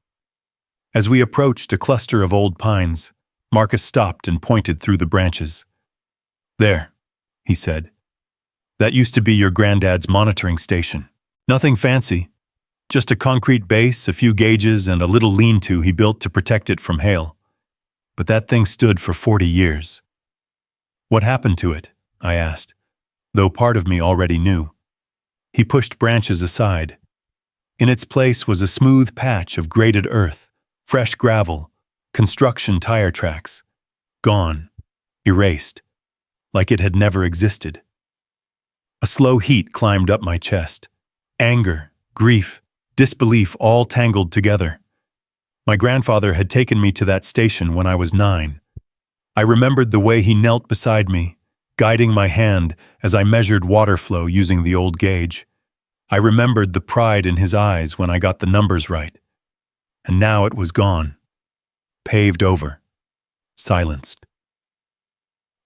As we approached a cluster of old pines, Marcus stopped and pointed through the branches. "There," he said. "That used to be your granddad's monitoring station. Nothing fancy, just a concrete base, a few gauges, and a little lean-to he built to protect it from hail. But that thing stood for 40 years. "What happened to it?" I asked, though part of me already knew. He pushed branches aside. In its place was a smooth patch of graded earth, fresh gravel, construction tire tracks. Gone, erased, like it had never existed. A slow heat climbed up my chest. Anger, grief, disbelief all tangled together. My grandfather had taken me to that station when I was 9. I remembered the way he knelt beside me, guiding my hand as I measured water flow using the old gauge. I remembered the pride in his eyes when I got the numbers right. And now it was gone. Paved over. Silenced.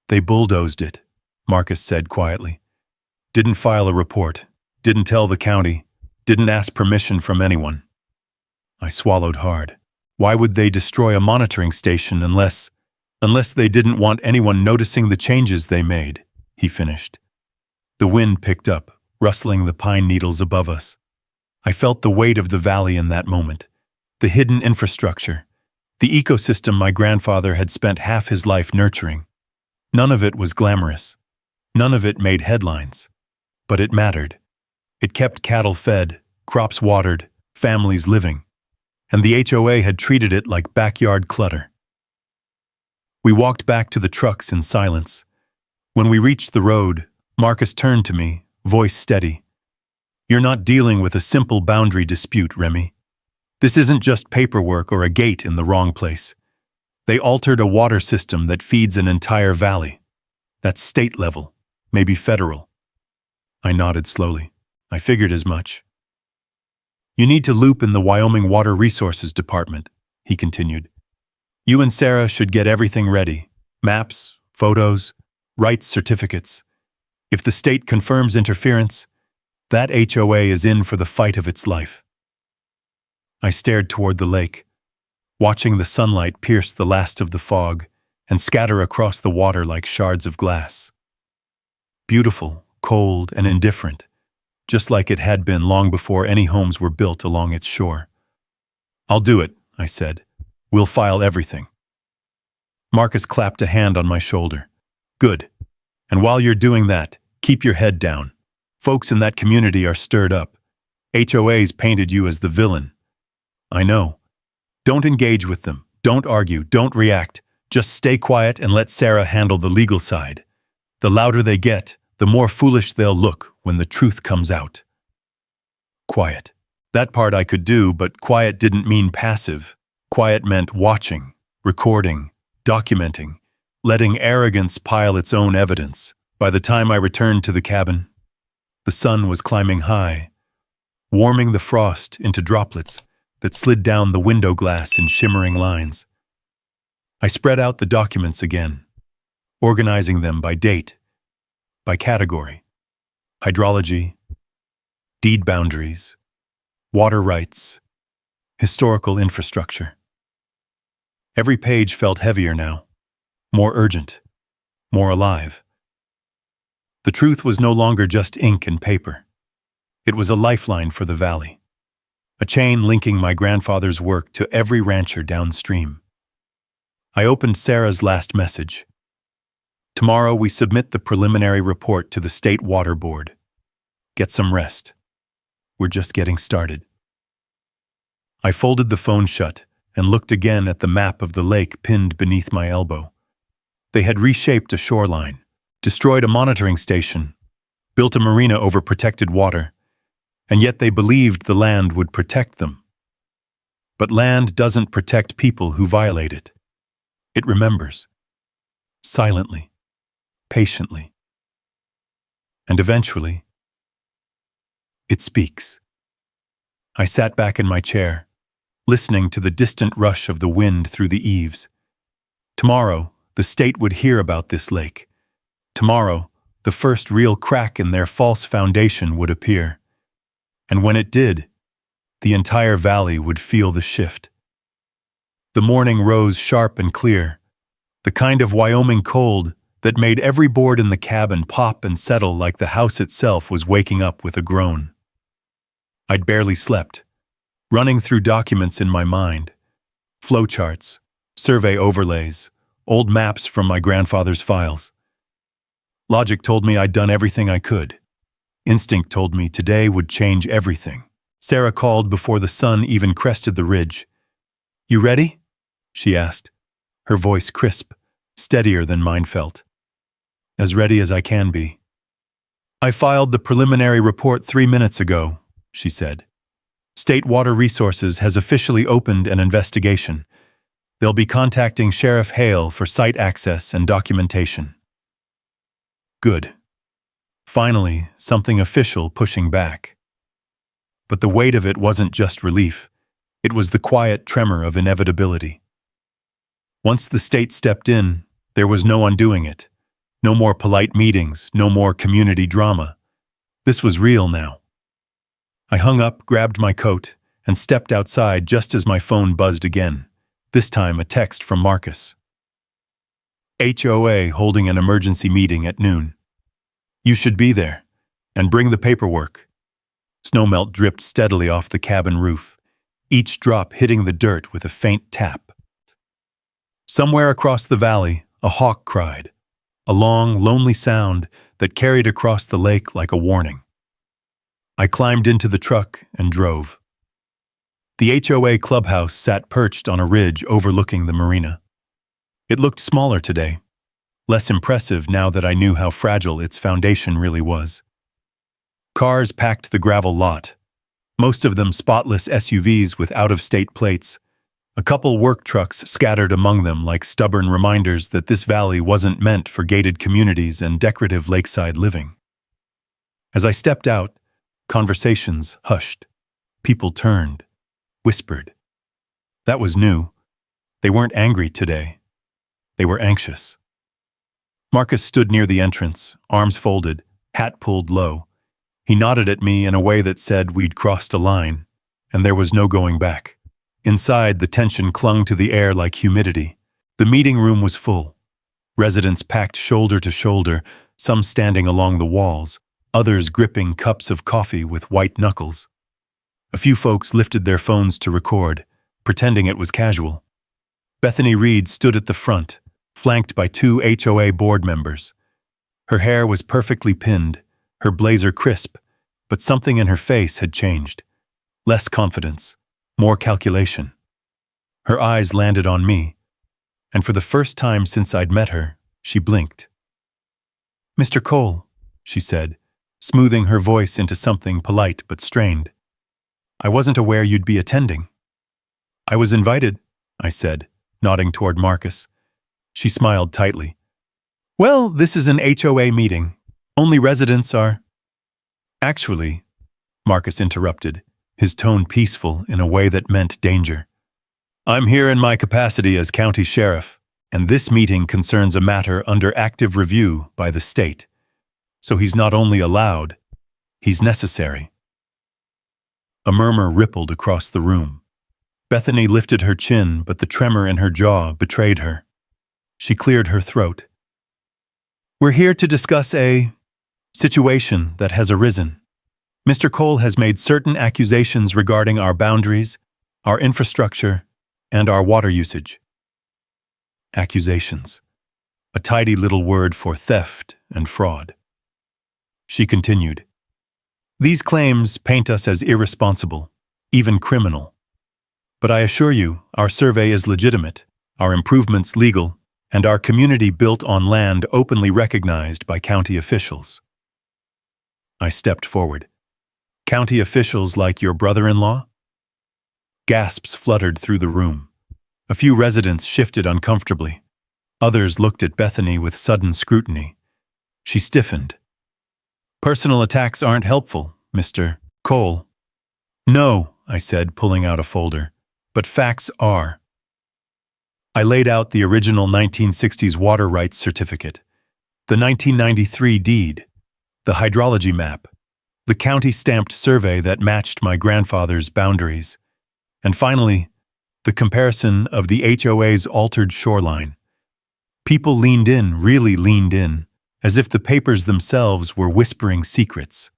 "They bulldozed it," Marcus said quietly. "Didn't file a report. Didn't tell the county. Didn't ask permission from anyone." I swallowed hard. Why would they destroy a monitoring station unless they didn't want anyone noticing the changes they made, he finished. The wind picked up, rustling the pine needles above us. I felt the weight of the valley in that moment, the hidden infrastructure, the ecosystem my grandfather had spent half his life nurturing. None of it was glamorous. None of it made headlines. But it mattered. It kept cattle fed, crops watered, families living. And the HOA had treated it like backyard clutter. We walked back to the trucks in silence. When we reached the road, Marcus turned to me, voice steady. "You're not dealing with a simple boundary dispute, Remy. This isn't just paperwork or a gate in the wrong place. They altered a water system that feeds an entire valley. That's state level, maybe federal." I nodded slowly. I figured as much. "You need to loop in the Wyoming Water Resources Department," he continued. "You and Sarah should get everything ready. Maps, photos, rights certificates. If the state confirms interference, that HOA is in for the fight of its life." I stared toward the lake, watching the sunlight pierce the last of the fog and scatter across the water like shards of glass. Beautiful, cold, and indifferent, just like it had been long before any homes were built along its shore. "I'll do it," I said. "We'll file everything." Marcus clapped a hand on my shoulder. "Good. And while you're doing that, keep your head down. Folks in that community are stirred up. HOA's painted you as the villain. I know. Don't engage with them. Don't argue. Don't react. Just stay quiet and let Sarah handle the legal side. The louder they get, the more foolish they'll look when the truth comes out." Quiet. That part I could do, but quiet didn't mean passive. Quiet meant watching, recording, documenting, letting arrogance pile its own evidence. By the time I returned to the cabin, the sun was climbing high, warming the frost into droplets that slid down the window glass in shimmering lines. I spread out the documents again, organizing them by date, by category: hydrology, deed boundaries, water rights, historical infrastructure. Every page felt heavier now, more urgent, more alive. The truth was no longer just ink and paper. It was a lifeline for the valley, a chain linking my grandfather's work to every rancher downstream. I opened Sarah's last message. "Tomorrow we submit the preliminary report to the State Water Board. Get some rest. We're just getting started." I folded the phone shut and looked again at the map of the lake pinned beneath my elbow. They had reshaped a shoreline, destroyed a monitoring station, built a marina over protected water, and yet they believed the land would protect them. But land doesn't protect people who violate it. It remembers. Silently, patiently. And eventually, it speaks. I sat back in my chair, listening to the distant rush of the wind through the eaves. Tomorrow, the state would hear about this lake. Tomorrow, the first real crack in their false foundation would appear. And when it did, the entire valley would feel the shift. The morning rose sharp and clear, the kind of Wyoming cold that made every board in the cabin pop and settle like the house itself was waking up with a groan. I'd barely slept, running through documents in my mind, flowcharts, survey overlays, old maps from my grandfather's files. Logic told me I'd done everything I could. Instinct told me today would change everything. Sarah called before the sun even crested the ridge. "You ready?" she asked, her voice crisp, steadier than mine felt. "As ready as I can be." "I filed the preliminary report 3 minutes ago," she said. "State Water Resources has officially opened an investigation. They'll be contacting Sheriff Hale for site access and documentation." Good. Finally, something official pushing back. But the weight of it wasn't just relief. It was the quiet tremor of inevitability. Once the state stepped in, there was no undoing it. No more polite meetings, no more community drama. This was real now. I hung up, grabbed my coat, and stepped outside just as my phone buzzed again, this time a text from Marcus. "HOA holding an emergency meeting at noon. You should be there, and bring the paperwork." Snowmelt dripped steadily off the cabin roof, each drop hitting the dirt with a faint tap. Somewhere across the valley, a hawk cried, a long, lonely sound that carried across the lake like a warning. I climbed into the truck and drove. The HOA clubhouse sat perched on a ridge overlooking the marina. It looked smaller today, less impressive now that I knew how fragile its foundation really was. Cars packed the gravel lot, most of them spotless SUVs with out-of-state plates, a couple work trucks scattered among them like stubborn reminders that this valley wasn't meant for gated communities and decorative lakeside living. As I stepped out, conversations hushed. People turned, whispered. That was new. They weren't angry today. They were anxious. Marcus stood near the entrance, arms folded, hat pulled low. He nodded at me in a way that said we'd crossed a line, and there was no going back. Inside, the tension clung to the air like humidity. The meeting room was full. Residents packed shoulder to shoulder, some standing along the walls, others gripping cups of coffee with white knuckles. A few folks lifted their phones to record, pretending it was casual. Bethany Reed stood at the front, flanked by two HOA board members. Her hair was perfectly pinned, her blazer crisp, but something in her face had changed. Less confidence, more calculation. Her eyes landed on me, and for the first time since I'd met her, she blinked. "Mr. Cole," she said, smoothing her voice into something polite but strained. "I wasn't aware you'd be attending." "I was invited," I said, nodding toward Marcus. She smiled tightly. "Well, this is an HOA meeting. Only residents are—" "Actually," Marcus interrupted, his tone peaceful in a way that meant danger. "I'm here in my capacity as county sheriff, and this meeting concerns a matter under active review by the state. So he's not only allowed, he's necessary." A murmur rippled across the room. Bethany lifted her chin, but the tremor in her jaw betrayed her. She cleared her throat. "We're here to discuss a situation that has arisen. Mr. Cole has made certain accusations regarding our boundaries, our infrastructure, and our water usage." Accusations. A tidy little word for theft and fraud. She continued. "These claims paint us as irresponsible, even criminal. But I assure you, our survey is legitimate, our improvements legal, and our community built on land openly recognized by county officials." I stepped forward. "County officials like your brother-in-law?" Gasps fluttered through the room. A few residents shifted uncomfortably. Others looked at Bethany with sudden scrutiny. She stiffened. "Personal attacks aren't helpful, Mr. Cole." "No," I said, pulling out a folder, "but facts are." I laid out the original 1960s water rights certificate, the 1993 deed, the hydrology map, the county-stamped survey that matched my grandfather's boundaries, and finally, the comparison of the HOA's altered shoreline. People leaned in, really leaned in, as if the papers themselves were whispering secrets.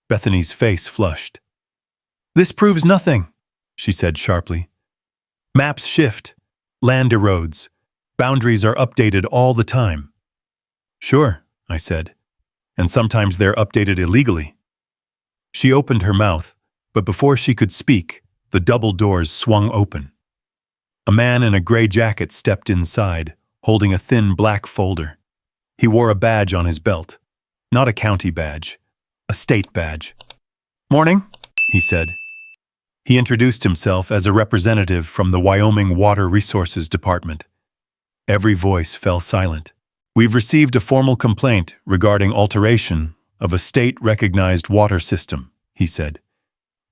Bethany's face flushed. "This proves nothing," she said sharply. "Maps shift, land erodes, boundaries are updated all the time." "Sure," I said, "and sometimes they're updated illegally." She opened her mouth, but before she could speak, the double doors swung open. A man in a gray jacket stepped inside, holding a thin black folder. He wore a badge on his belt. Not a county badge, a state badge. "Morning," he said. He introduced himself as a representative from the Wyoming Water Resources Department. Every voice fell silent. "We've received a formal complaint regarding alteration of a state-recognized water system," he said.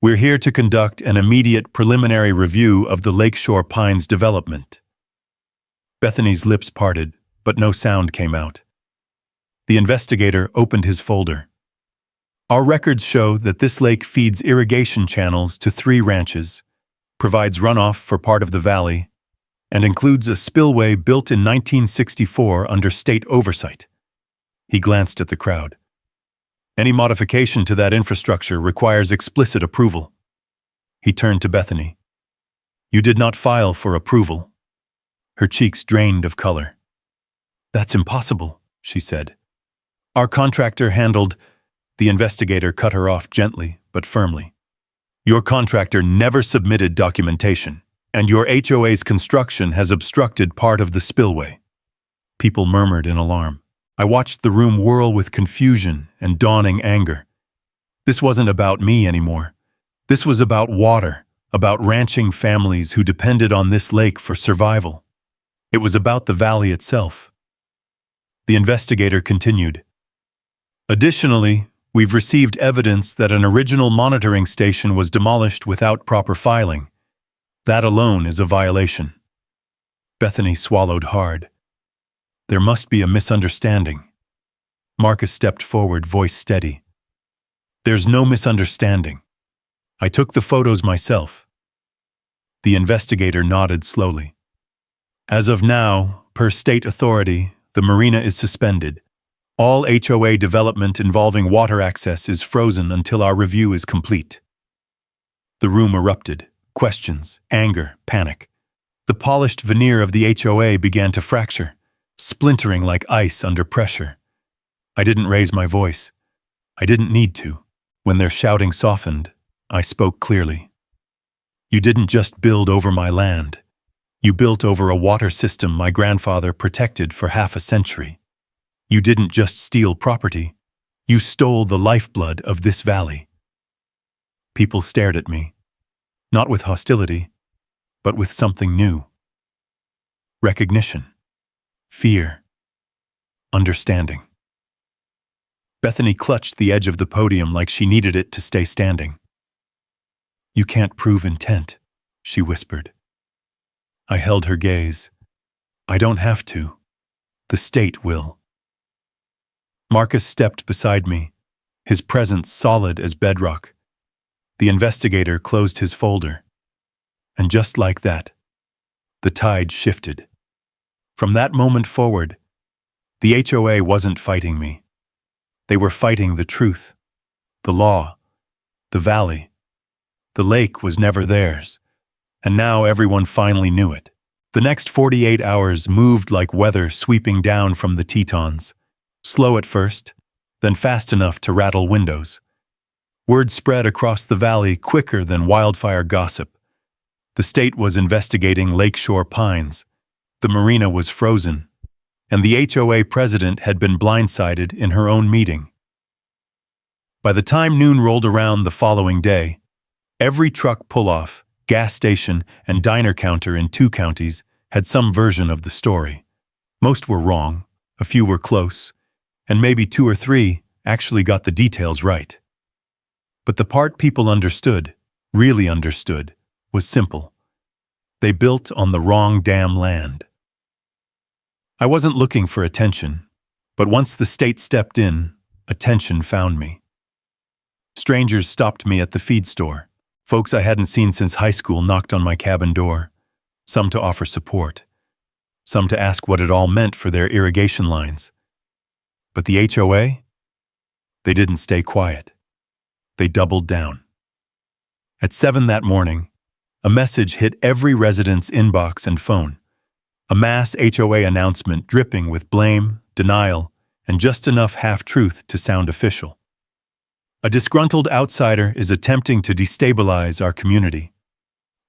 "We're here to conduct an immediate preliminary review of the Lakeshore Pines development." Bethany's lips parted, but no sound came out. The investigator opened his folder. "Our records show that this lake feeds irrigation channels to 3 ranches, provides runoff for part of the valley, and includes a spillway built in 1964 under state oversight." He glanced at the crowd. "Any modification to that infrastructure requires explicit approval." He turned to Bethany. "You did not file for approval." Her cheeks drained of color. "That's impossible," she said. "Our contractor handled—" The investigator cut her off gently but firmly. "Your contractor never submitted documentation, and your HOA's construction has obstructed part of the spillway." People murmured in alarm. I watched the room whirl with confusion and dawning anger. This wasn't about me anymore. This was about water, about ranching families who depended on this lake for survival. It was about the valley itself. The investigator continued. "Additionally, we've received evidence that an original monitoring station was demolished without proper filing. That alone is a violation." Bethany swallowed hard. "There must be a misunderstanding." Marcus stepped forward, voice steady. "There's no misunderstanding. I took the photos myself." The investigator nodded slowly. "As of now, per state authority, the marina is suspended. All HOA development involving water access is frozen until our review is complete. The room erupted. Questions, anger, panic. The polished veneer of the HOA began to fracture, splintering like ice under pressure. I didn't raise my voice. I didn't need to. When their shouting softened, I spoke clearly. You didn't just build over my land. You built over a water system my grandfather protected for half a century. You didn't just steal property. You stole the lifeblood of this valley. People stared at me, not with hostility, but with something new. Recognition, fear, understanding. Bethany clutched the edge of the podium like she needed it to stay standing. You can't prove intent, she whispered. I held her gaze. I don't have to. The state will. Marcus stepped beside me, his presence solid as bedrock. The investigator closed his folder. And just like that, the tide shifted. From that moment forward, the HOA wasn't fighting me. They were fighting the truth, the law, the valley. The lake was never theirs, and now everyone finally knew it. The next 48 hours moved like weather sweeping down from the Tetons, slow at first, then fast enough to rattle windows. Word spread across the valley quicker than wildfire gossip. The state was investigating Lakeshore Pines. The marina was frozen, and the HOA president had been blindsided in her own meeting. By the time noon rolled around the following day, every truck pull-off, gas station, and diner counter in 2 counties had some version of the story. Most were wrong, a few were close, and maybe 2 or 3 actually got the details right. But the part people understood, really understood, was simple. They built on the wrong damn land. I wasn't looking for attention, but once the state stepped in, attention found me. Strangers stopped me at the feed store. Folks I hadn't seen since high school knocked on my cabin door, some to offer support, some to ask what it all meant for their irrigation lines. But the HOA? They didn't stay quiet. They doubled down. At 7 that morning, a message hit every resident's inbox and phone. A mass HOA announcement dripping with blame, denial, and just enough half-truth to sound official. A disgruntled outsider is attempting to destabilize our community.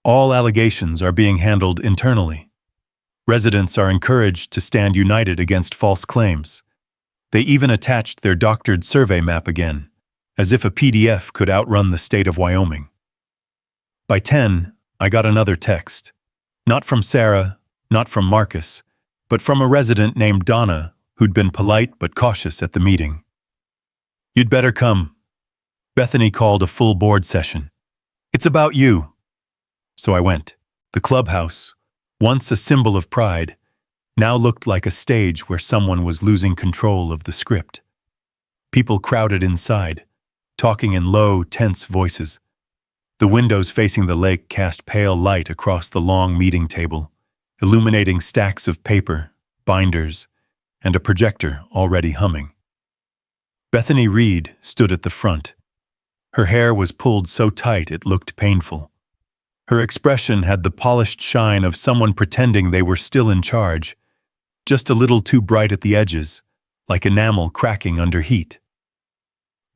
All allegations are being handled internally. Residents are encouraged to stand united against false claims. They even attached their doctored survey map again, as if a PDF could outrun the state of Wyoming. By 10, I got another text. Not from Sarah, not from Marcus, but from a resident named Donna who'd been polite but cautious at the meeting. You'd better come. Bethany called a full board session. It's about you. So I went. The clubhouse, once a symbol of pride, now looked like a stage where someone was losing control of the script. People crowded inside, talking in low, tense voices. The windows facing the lake cast pale light across the long meeting table, illuminating stacks of paper, binders, and a projector already humming. Bethany Reed stood at the front. Her hair was pulled so tight it looked painful. Her expression had the polished shine of someone pretending they were still in charge, just a little too bright at the edges, like enamel cracking under heat.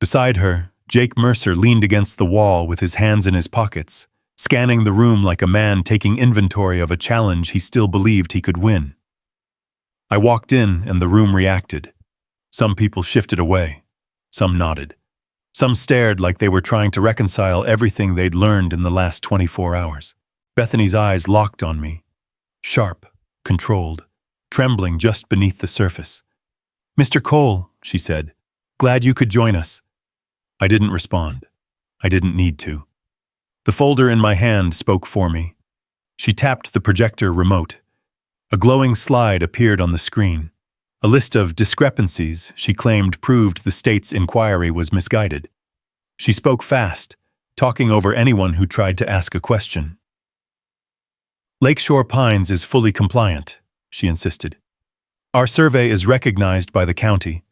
Beside her, Jake Mercer leaned against the wall with his hands in his pockets, scanning the room like a man taking inventory of a challenge he still believed he could win. I walked in and the room reacted. Some people shifted away. Some nodded. Some stared like they were trying to reconcile everything they'd learned in the last 24 hours. Bethany's eyes locked on me, sharp, controlled, trembling just beneath the surface. "Mr. Cole," she said, "glad you could join us." I didn't respond. I didn't need to. The folder in my hand spoke for me. She tapped the projector remote. A glowing slide appeared on the screen. A list of discrepancies she claimed proved the state's inquiry was misguided. She spoke fast, talking over anyone who tried to ask a question. "Lakeshore Pines is fully compliant," she insisted. "Our survey is recognized by the county.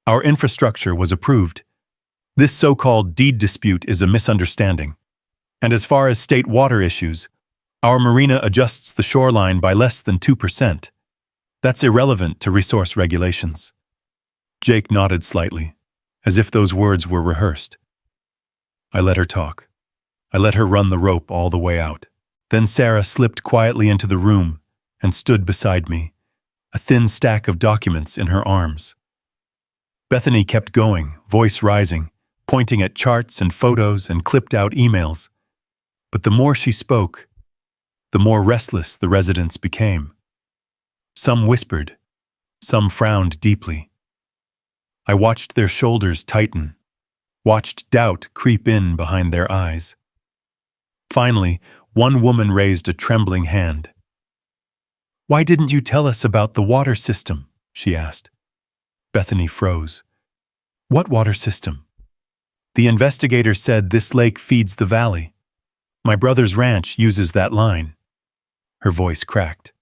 Our infrastructure was approved. This so-called deed dispute is a misunderstanding. And as far as state water issues, our marina adjusts the shoreline by less than 2%. That's irrelevant to resource regulations. Jake nodded slightly, as if those words were rehearsed. I let her talk. I let her run the rope all the way out. Then Sarah slipped quietly into the room and stood beside me, a thin stack of documents in her arms. Bethany kept going, voice rising, pointing at charts and photos and clipped-out emails. But the more she spoke, the more restless the residents became. Some whispered, some frowned deeply. I watched their shoulders tighten, watched doubt creep in behind their eyes. Finally, one woman raised a trembling hand. "Why didn't you tell us about the water system?" she asked. Bethany froze. "What water system?" "The investigator said this lake feeds the valley. My brother's ranch uses that line." Her voice cracked.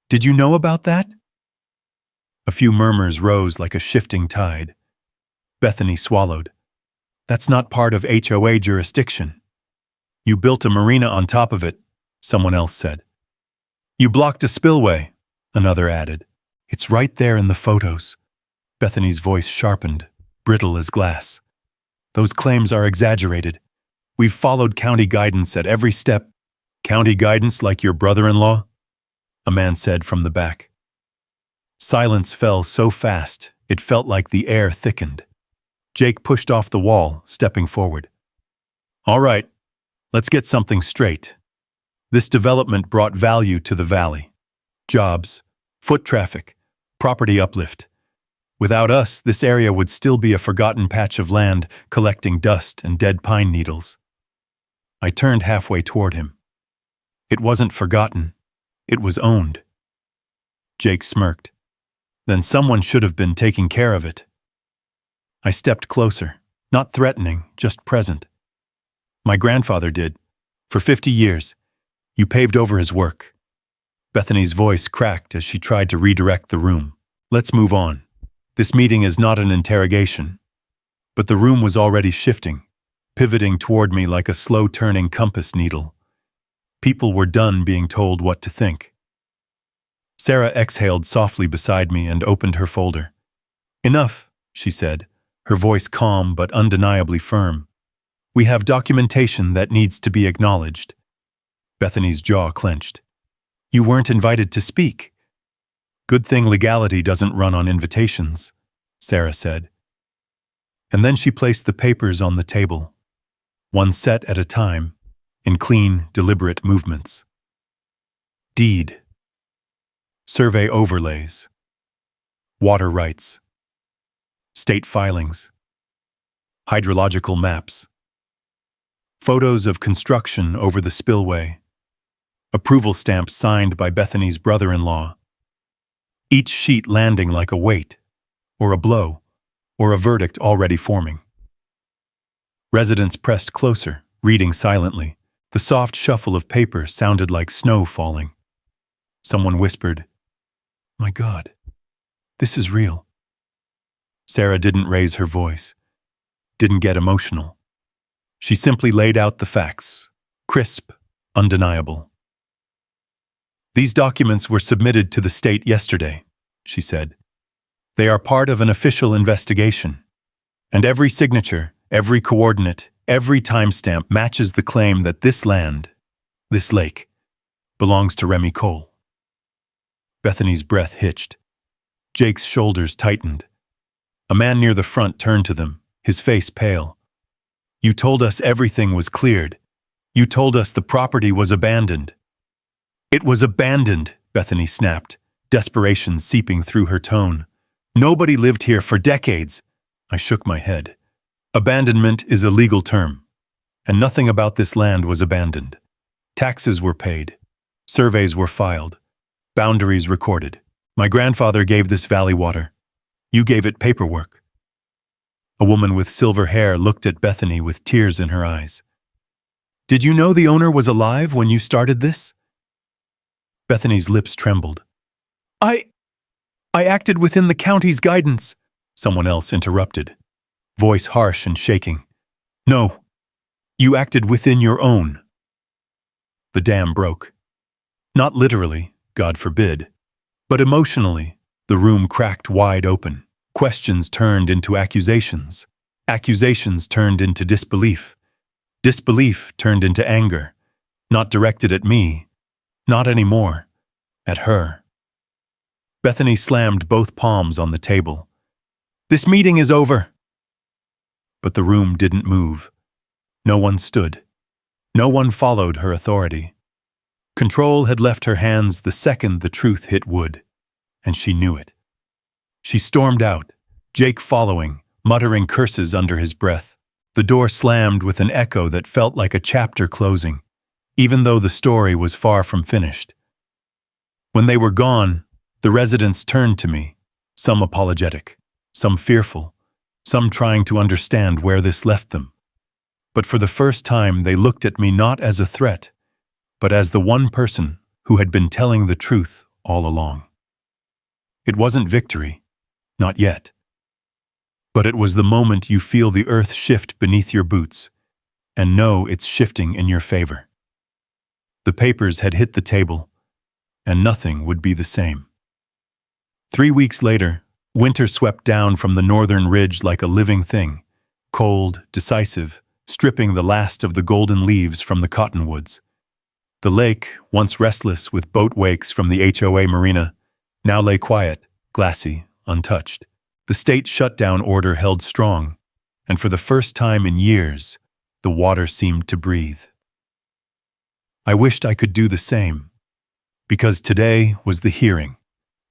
"Did you know about that?" A few murmurs rose like a shifting tide. Bethany swallowed. "That's not part of HOA jurisdiction." "You built a marina on top of it," someone else said. "You blocked a spillway," another added. "It's right there in the photos." Bethany's voice sharpened, brittle as glass. "Those claims are exaggerated. We've followed county guidance at every step." "County guidance like your brother-in-law?" a man said from the back. Silence fell so fast, it felt like the air thickened. Jake pushed off the wall, stepping forward. "All right, let's get something straight. This development brought value to the valley. Jobs, foot traffic, property uplift. Without us, this area would still be a forgotten patch of land collecting dust and dead pine needles." I turned halfway toward him. It wasn't forgotten. It was owned. Jake smirked. "Then someone should have been taking care of it." I stepped closer, not threatening, just present. "My grandfather did. For 50 years. You paved over his work." Bethany's voice cracked as she tried to redirect the room. "Let's move on. This meeting is not an interrogation." But the room was already shifting, pivoting toward me like a slow-turning compass needle. People were done being told what to think. Sarah exhaled softly beside me and opened her folder. "Enough," she said, her voice calm but undeniably firm. "We have documentation that needs to be acknowledged." Bethany's jaw clenched. "You weren't invited to speak." "Good thing legality doesn't run on invitations," Sarah said. And then she placed the papers on the table, one set at a time, in clean, deliberate movements. Deed. Survey overlays. Water rights. State filings. Hydrological maps. Photos of construction over the spillway. Approval stamp signed by Bethany's brother-in-law. Each sheet landing like a weight, or a blow, or a verdict already forming. Residents pressed closer, reading silently. The soft shuffle of paper sounded like snow falling. Someone whispered, "My God, this is real." Sarah didn't raise her voice, didn't get emotional. She simply laid out the facts, crisp, undeniable. "These documents were submitted to the state yesterday," she said. "They are part of an official investigation. And every signature, every coordinate, every timestamp matches the claim that this land, this lake, belongs to Remy Cole." Bethany's breath hitched. Jake's shoulders tightened. A man near the front turned to them, his face pale. "You told us everything was cleared. You told us the property was abandoned." "It was abandoned," Bethany snapped, desperation seeping through her tone. "Nobody lived here for decades." I shook my head. "Abandonment is a legal term, and nothing about this land was abandoned. Taxes were paid. Surveys were filed. Boundaries recorded. My grandfather gave this valley water. You gave it paperwork." A woman with silver hair looked at Bethany with tears in her eyes. "Did you know the owner was alive when you started this?" Bethany's lips trembled. I acted within the county's guidance," someone else interrupted, voice harsh and shaking. "No, you acted within your own." The dam broke. Not literally, God forbid, but emotionally, the room cracked wide open. Questions turned into accusations. Accusations turned into disbelief. Disbelief turned into anger, not directed at me, not anymore, at her. Bethany slammed both palms on the table. "This meeting is over." But the room didn't move. No one stood. No one followed her authority. Control had left her hands the second the truth hit wood, and she knew it. She stormed out, Jake following, muttering curses under his breath. The door slammed with an echo that felt like a chapter closing, even though the story was far from finished. When they were gone, the residents turned to me, some apologetic, some fearful, some trying to understand where this left them. But for the first time, they looked at me not as a threat, but as the one person who had been telling the truth all along. It wasn't victory, not yet. But it was the moment you feel the earth shift beneath your boots and know it's shifting in your favor. The papers had hit the table, and nothing would be the same. 3 weeks later, winter swept down from the northern ridge like a living thing, cold, decisive, stripping the last of the golden leaves from the cottonwoods. The lake, once restless with boat wakes from the HOA marina, now lay quiet, glassy, untouched. The state shutdown order held strong, and for the first time in years, the water seemed to breathe. I wished I could do the same, because today was the hearing,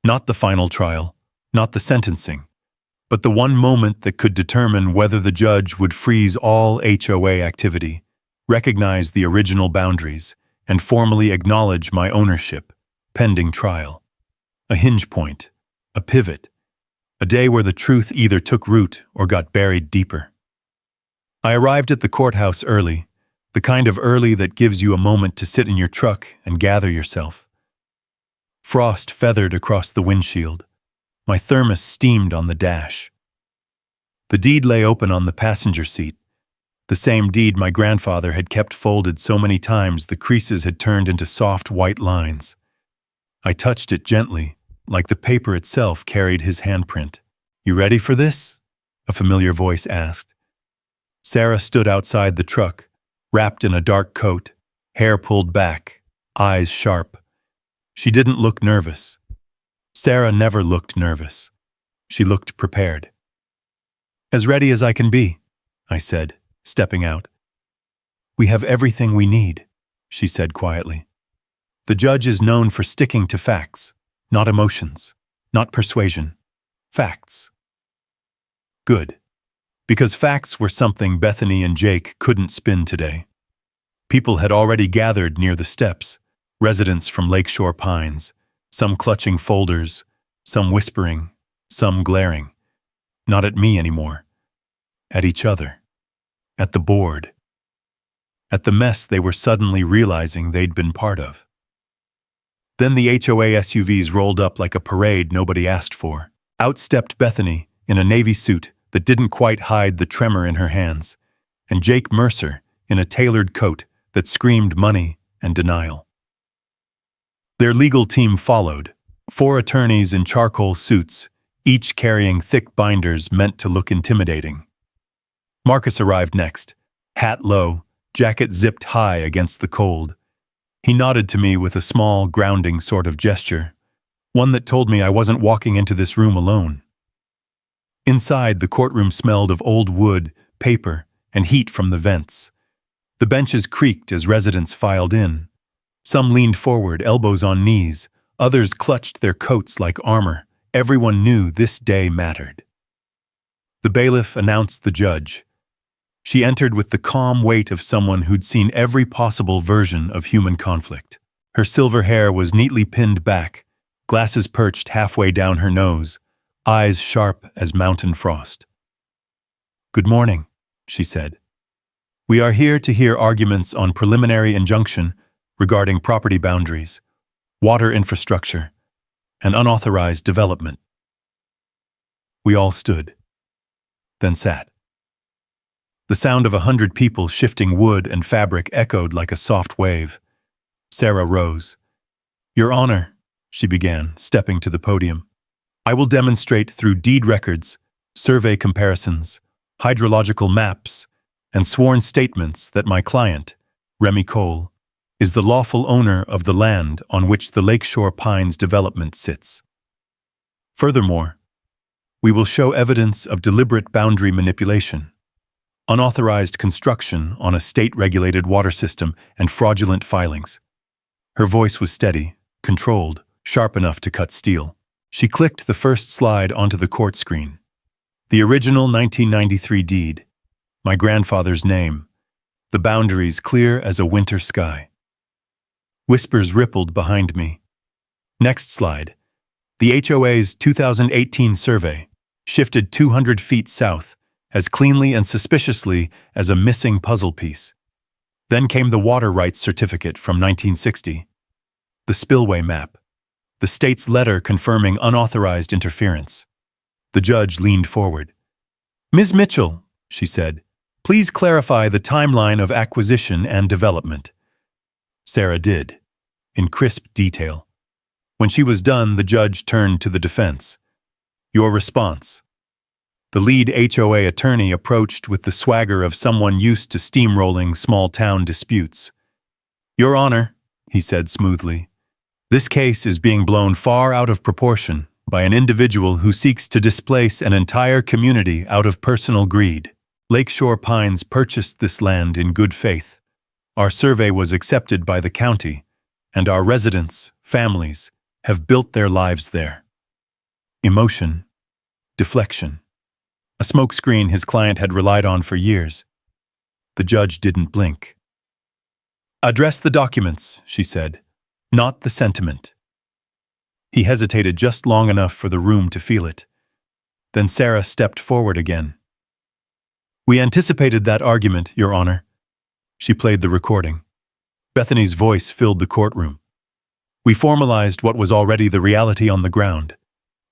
not the final trial, not the sentencing, but the one moment that could determine whether the judge would freeze all HOA activity, recognize the original boundaries, and formally acknowledge my ownership, pending trial. A hinge point, a pivot, a day where the truth either took root or got buried deeper. I arrived at the courthouse early, the kind of early that gives you a moment to sit in your truck and gather yourself. Frost feathered across the windshield. My thermos steamed on the dash. The deed lay open on the passenger seat, the same deed my grandfather had kept folded so many times the creases had turned into soft white lines. I touched it gently, like the paper itself carried his handprint. "You ready for this?" a familiar voice asked. Sarah stood outside the truck, wrapped in a dark coat, hair pulled back, eyes sharp. She didn't look nervous. Sarah never looked nervous. She looked prepared. "As ready as I can be," I said, stepping out. "We have everything we need," she said quietly. "The judge is known for sticking to facts, not emotions, not persuasion. Facts." Good. Because facts were something Bethany and Jake couldn't spin today. People had already gathered near the steps, residents from Lakeshore Pines, some clutching folders, some whispering, some glaring. Not at me anymore. At each other. At the board. At the mess they were suddenly realizing they'd been part of. Then the HOA SUVs rolled up like a parade nobody asked for. Out stepped Bethany in a navy suit that didn't quite hide the tremor in her hands, and Jake Mercer in a tailored coat that screamed money and denial. Their legal team followed, 4 attorneys in charcoal suits, each carrying thick binders meant to look intimidating. Marcus arrived next, hat low, jacket zipped high against the cold. He nodded to me with a small, grounding sort of gesture, one that told me I wasn't walking into this room alone. Inside, the courtroom smelled of old wood, paper, and heat from the vents. The benches creaked as residents filed in. Some leaned forward, elbows on knees. Others clutched their coats like armor. Everyone knew this day mattered. The bailiff announced the judge. She entered with the calm weight of someone who'd seen every possible version of human conflict. Her silver hair was neatly pinned back, glasses perched halfway down her nose, eyes sharp as mountain frost. "Good morning," she said. "We are here to hear arguments on preliminary injunction regarding property boundaries, water infrastructure, and unauthorized development." We all stood. then sat. The sound of 100 people shifting wood and fabric echoed like a soft wave. Sarah rose. "Your Honor," she began, stepping to the podium, "I will demonstrate through deed records, survey comparisons, hydrological maps, and sworn statements that my client, Remy Cole, is the lawful owner of the land on which the Lakeshore Pines development sits. Furthermore, we will show evidence of deliberate boundary manipulation, unauthorized construction on a state-regulated water system, and fraudulent filings." Her voice was steady, controlled, sharp enough to cut steel. She clicked the first slide onto the court screen. The original 1993 deed, my grandfather's name, the boundaries clear as a winter sky. Whispers rippled behind me. Next slide. The HOA's 2018 survey, shifted 200 feet south, as cleanly and suspiciously as a missing puzzle piece. Then came the water rights certificate from 1960, the spillway map, the state's letter confirming unauthorized interference. The judge leaned forward. "Ms. Mitchell," she said, "please clarify the timeline of acquisition and development." Sarah did, in crisp detail. When she was done, the judge turned to the defense. "Your response." The lead HOA attorney approached with the swagger of someone used to steamrolling small-town disputes. "Your Honor," he said smoothly, "this case is being blown far out of proportion by an individual who seeks to displace an entire community out of personal greed. Lakeshore Pines purchased this land in good faith. Our survey was accepted by the county, and our residents, families, have built their lives there." Emotion. Deflection. A smokescreen his client had relied on for years. The judge didn't blink. "Address the documents," she said, "not the sentiment." He hesitated just long enough for the room to feel it. Then Sarah stepped forward again. "We anticipated that argument, Your Honor." She played the recording. Bethany's voice filled the courtroom. "We formalized what was already the reality on the ground.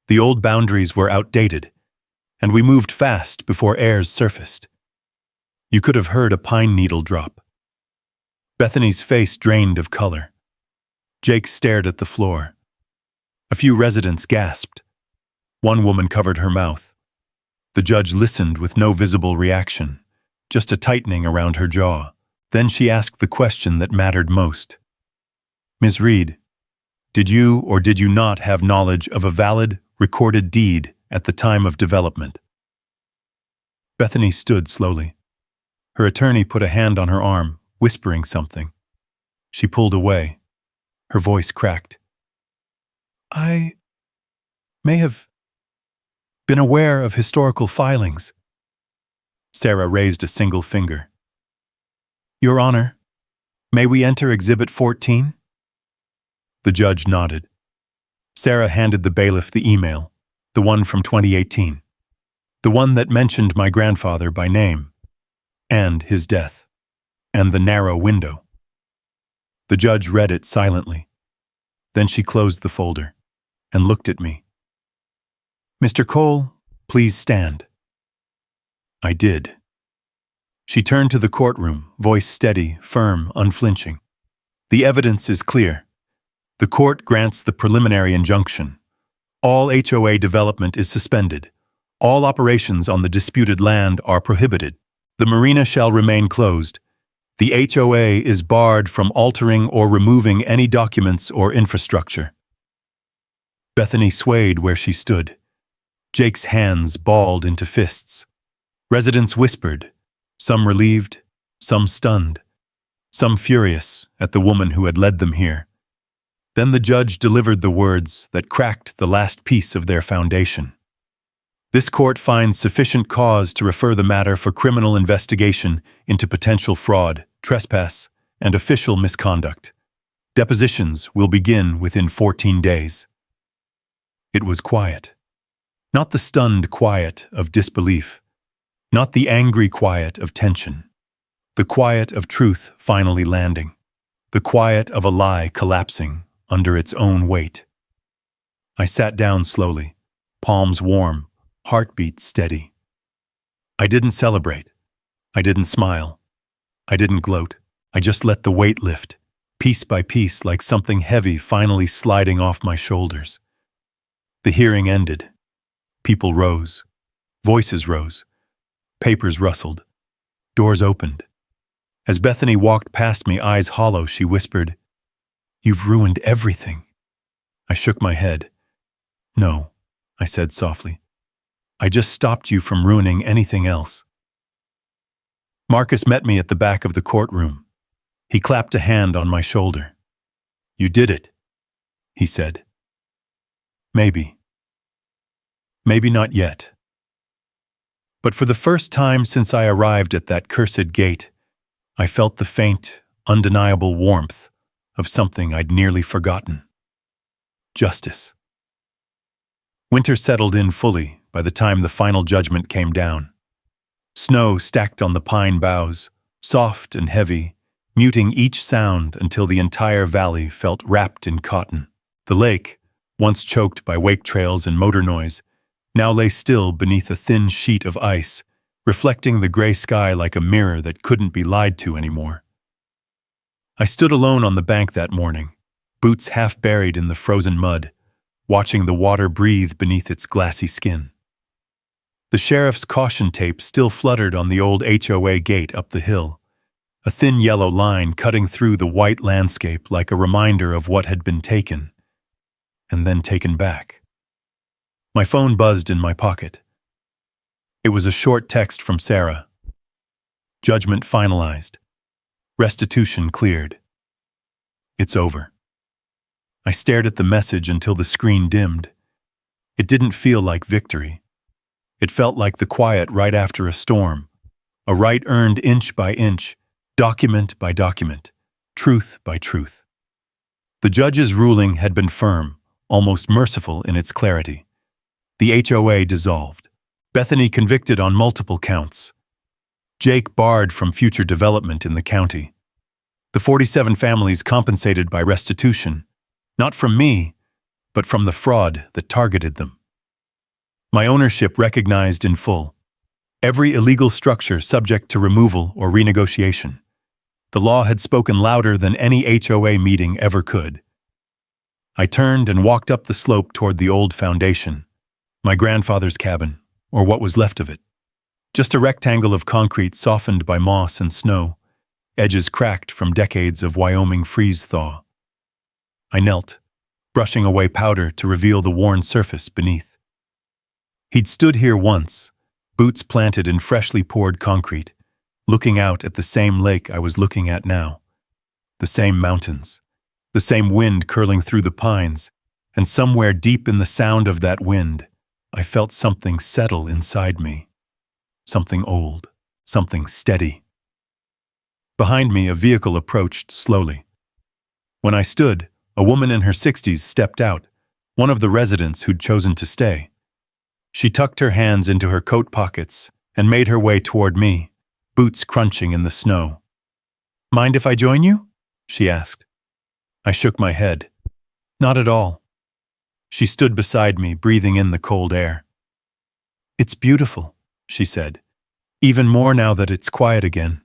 The old boundaries were outdated, and we moved fast before heirs surfaced." You could have heard a pine needle drop. Bethany's face drained of color. Jake stared at the floor. A few residents gasped. One woman covered her mouth. The judge listened with no visible reaction, just a tightening around her jaw. Then she asked the question that mattered most. "Ms. Reed, did you or did you not have knowledge of a valid, recorded deed at the time of development?" Bethany stood slowly. Her attorney put a hand on her arm, whispering something. She pulled away. Her voice cracked. "I may have been aware of historical filings." Sarah raised a single finger. "Your Honor, may we enter Exhibit 14? The judge nodded. Sarah handed the bailiff the email, the one from 2018, the one that mentioned my grandfather by name, and his death, and the narrow window. The judge read it silently. Then she closed the folder and looked at me. "Mr. Cole, please stand." I did. She turned to the courtroom, voice steady, firm, unflinching. "The evidence is clear. The court grants the preliminary injunction. All HOA development is suspended. All operations on the disputed land are prohibited. The marina shall remain closed. The HOA is barred from altering or removing any documents or infrastructure." Bethany swayed where she stood. Jake's hands balled into fists. Residents whispered, some relieved, some stunned, some furious at the woman who had led them here. Then the judge delivered the words that cracked the last piece of their foundation. "This court finds sufficient cause to refer the matter for criminal investigation into potential fraud, trespass, and official misconduct. Depositions will begin within 14 days. It was quiet. Not the stunned quiet of disbelief. Not the angry quiet of tension. The quiet of truth finally landing. The quiet of a lie collapsing under its own weight. I sat down slowly, palms warm, heartbeat steady. I didn't celebrate. I didn't smile. I didn't gloat. I just let the weight lift, piece by piece, like something heavy finally sliding off my shoulders. The hearing ended. People rose. Voices rose. Papers rustled. Doors opened. As Bethany walked past me, eyes hollow, she whispered, "You've ruined everything." I shook my head. "No," I said softly. "I just stopped you from ruining anything else." Marcus met me at the back of the courtroom. He clapped a hand on my shoulder. "You did it," he said. Maybe. Maybe not yet. But for the first time since I arrived at that cursed gate, I felt the faint, undeniable warmth of something I'd nearly forgotten. Justice. Winter settled in fully by the time the final judgment came down. Snow stacked on the pine boughs, soft and heavy, muting each sound until the entire valley felt wrapped in cotton. The lake, once choked by wake trails and motor noise, now lay still beneath a thin sheet of ice, reflecting the gray sky like a mirror that couldn't be lied to anymore. I stood alone on the bank that morning, boots half buried in the frozen mud, watching the water breathe beneath its glassy skin. The sheriff's caution tape still fluttered on the old HOA gate up the hill, a thin yellow line cutting through the white landscape like a reminder of what had been taken, and then taken back. My phone buzzed in my pocket. It was a short text from Sarah. Judgment finalized. Restitution cleared. It's over. I stared at the message until the screen dimmed. It didn't feel like victory. It felt like the quiet right after a storm, a right earned inch by inch, document by document, truth by truth. The judge's ruling had been firm, almost merciful in its clarity. The HOA dissolved. Bethany convicted on multiple counts. Jake barred from future development in the county. The 47 families compensated by restitution, not from me, but from the fraud that targeted them. My ownership recognized in full. Every illegal structure subject to removal or renegotiation. The law had spoken louder than any HOA meeting ever could. I turned and walked up the slope toward the old foundation, my grandfather's cabin, or what was left of it. Just a rectangle of concrete softened by moss and snow, edges cracked from decades of Wyoming freeze-thaw. I knelt, brushing away powder to reveal the worn surface beneath. He'd stood here once, boots planted in freshly poured concrete, looking out at the same lake I was looking at now. The same mountains, the same wind curling through the pines, and somewhere deep in the sound of that wind, I felt something settle inside me. Something old, something steady. Behind me, a vehicle approached slowly. When I stood, a woman in her 60s stepped out, one of the residents who'd chosen to stay. She tucked her hands into her coat pockets and made her way toward me, boots crunching in the snow. "Mind if I join you?" she asked. I shook my head. "Not at all." She stood beside me, breathing in the cold air. "It's beautiful," she said, "even more now that it's quiet again."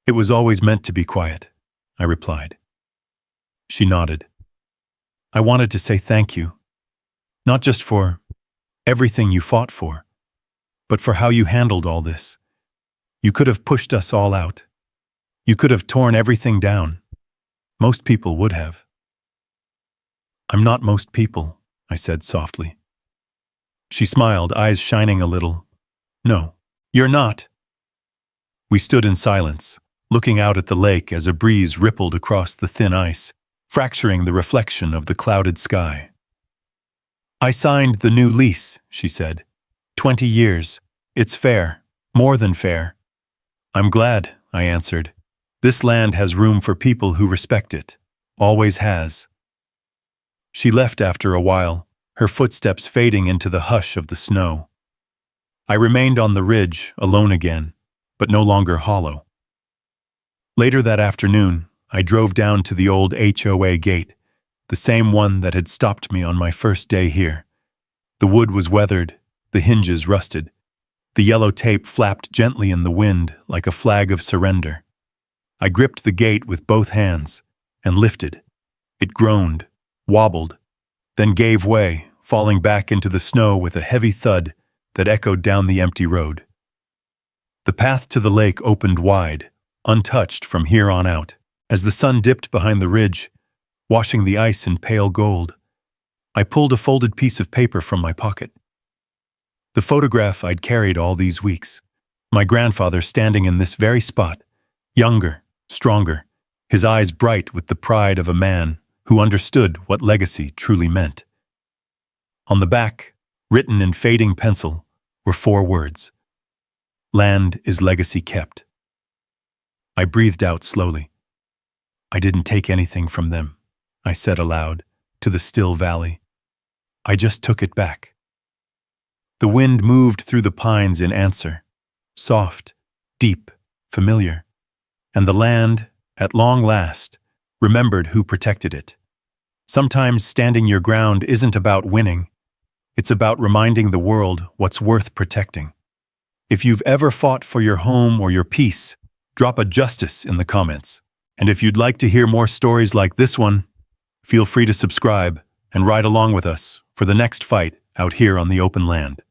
"It was always meant to be quiet," I replied. She nodded. "I wanted to say thank you, not just for everything you fought for, but for how you handled all this. You could have pushed us all out. You could have torn everything down. Most people would have." "I'm not most people," I said softly. She smiled, eyes shining a little. "No, you're not." We stood in silence, looking out at the lake as a breeze rippled across the thin ice, fracturing the reflection of the clouded sky. "I signed the new lease," she said. 20 years. It's fair, more than fair." "I'm glad," I answered. "This land has room for people who respect it. Always has." She left after a while, her footsteps fading into the hush of the snow. I remained on the ridge, alone again, but no longer hollow. Later that afternoon, I drove down to the old HOA gate, the same one that had stopped me on my first day here. The wood was weathered, the hinges rusted, The yellow tape flapped gently in the wind like a flag of surrender. I gripped the gate with both hands and lifted. It groaned, wobbled, then gave way, falling back into the snow with a heavy thud that echoed down the empty road. The path to the lake opened wide, untouched from here on out. As the sun dipped behind the ridge, washing the ice in pale gold, I pulled a folded piece of paper from my pocket. The photograph I'd carried all these weeks. My grandfather standing in this very spot, younger, stronger, his eyes bright with the pride of a man who understood what legacy truly meant. On the back, written in fading pencil, were 4 words. Land is legacy kept. I breathed out slowly. I didn't take anything from them, I said aloud, to the still valley. I just took it back. The wind moved through the pines in answer, soft, deep, familiar, and the land, at long last, remembered who protected it. Sometimes standing your ground isn't about winning, it's about reminding the world what's worth protecting. If you've ever fought for your home or your peace, drop a justice in the comments. And if you'd like to hear more stories like this one, feel free to subscribe and ride along with us for the next fight out here on the open land.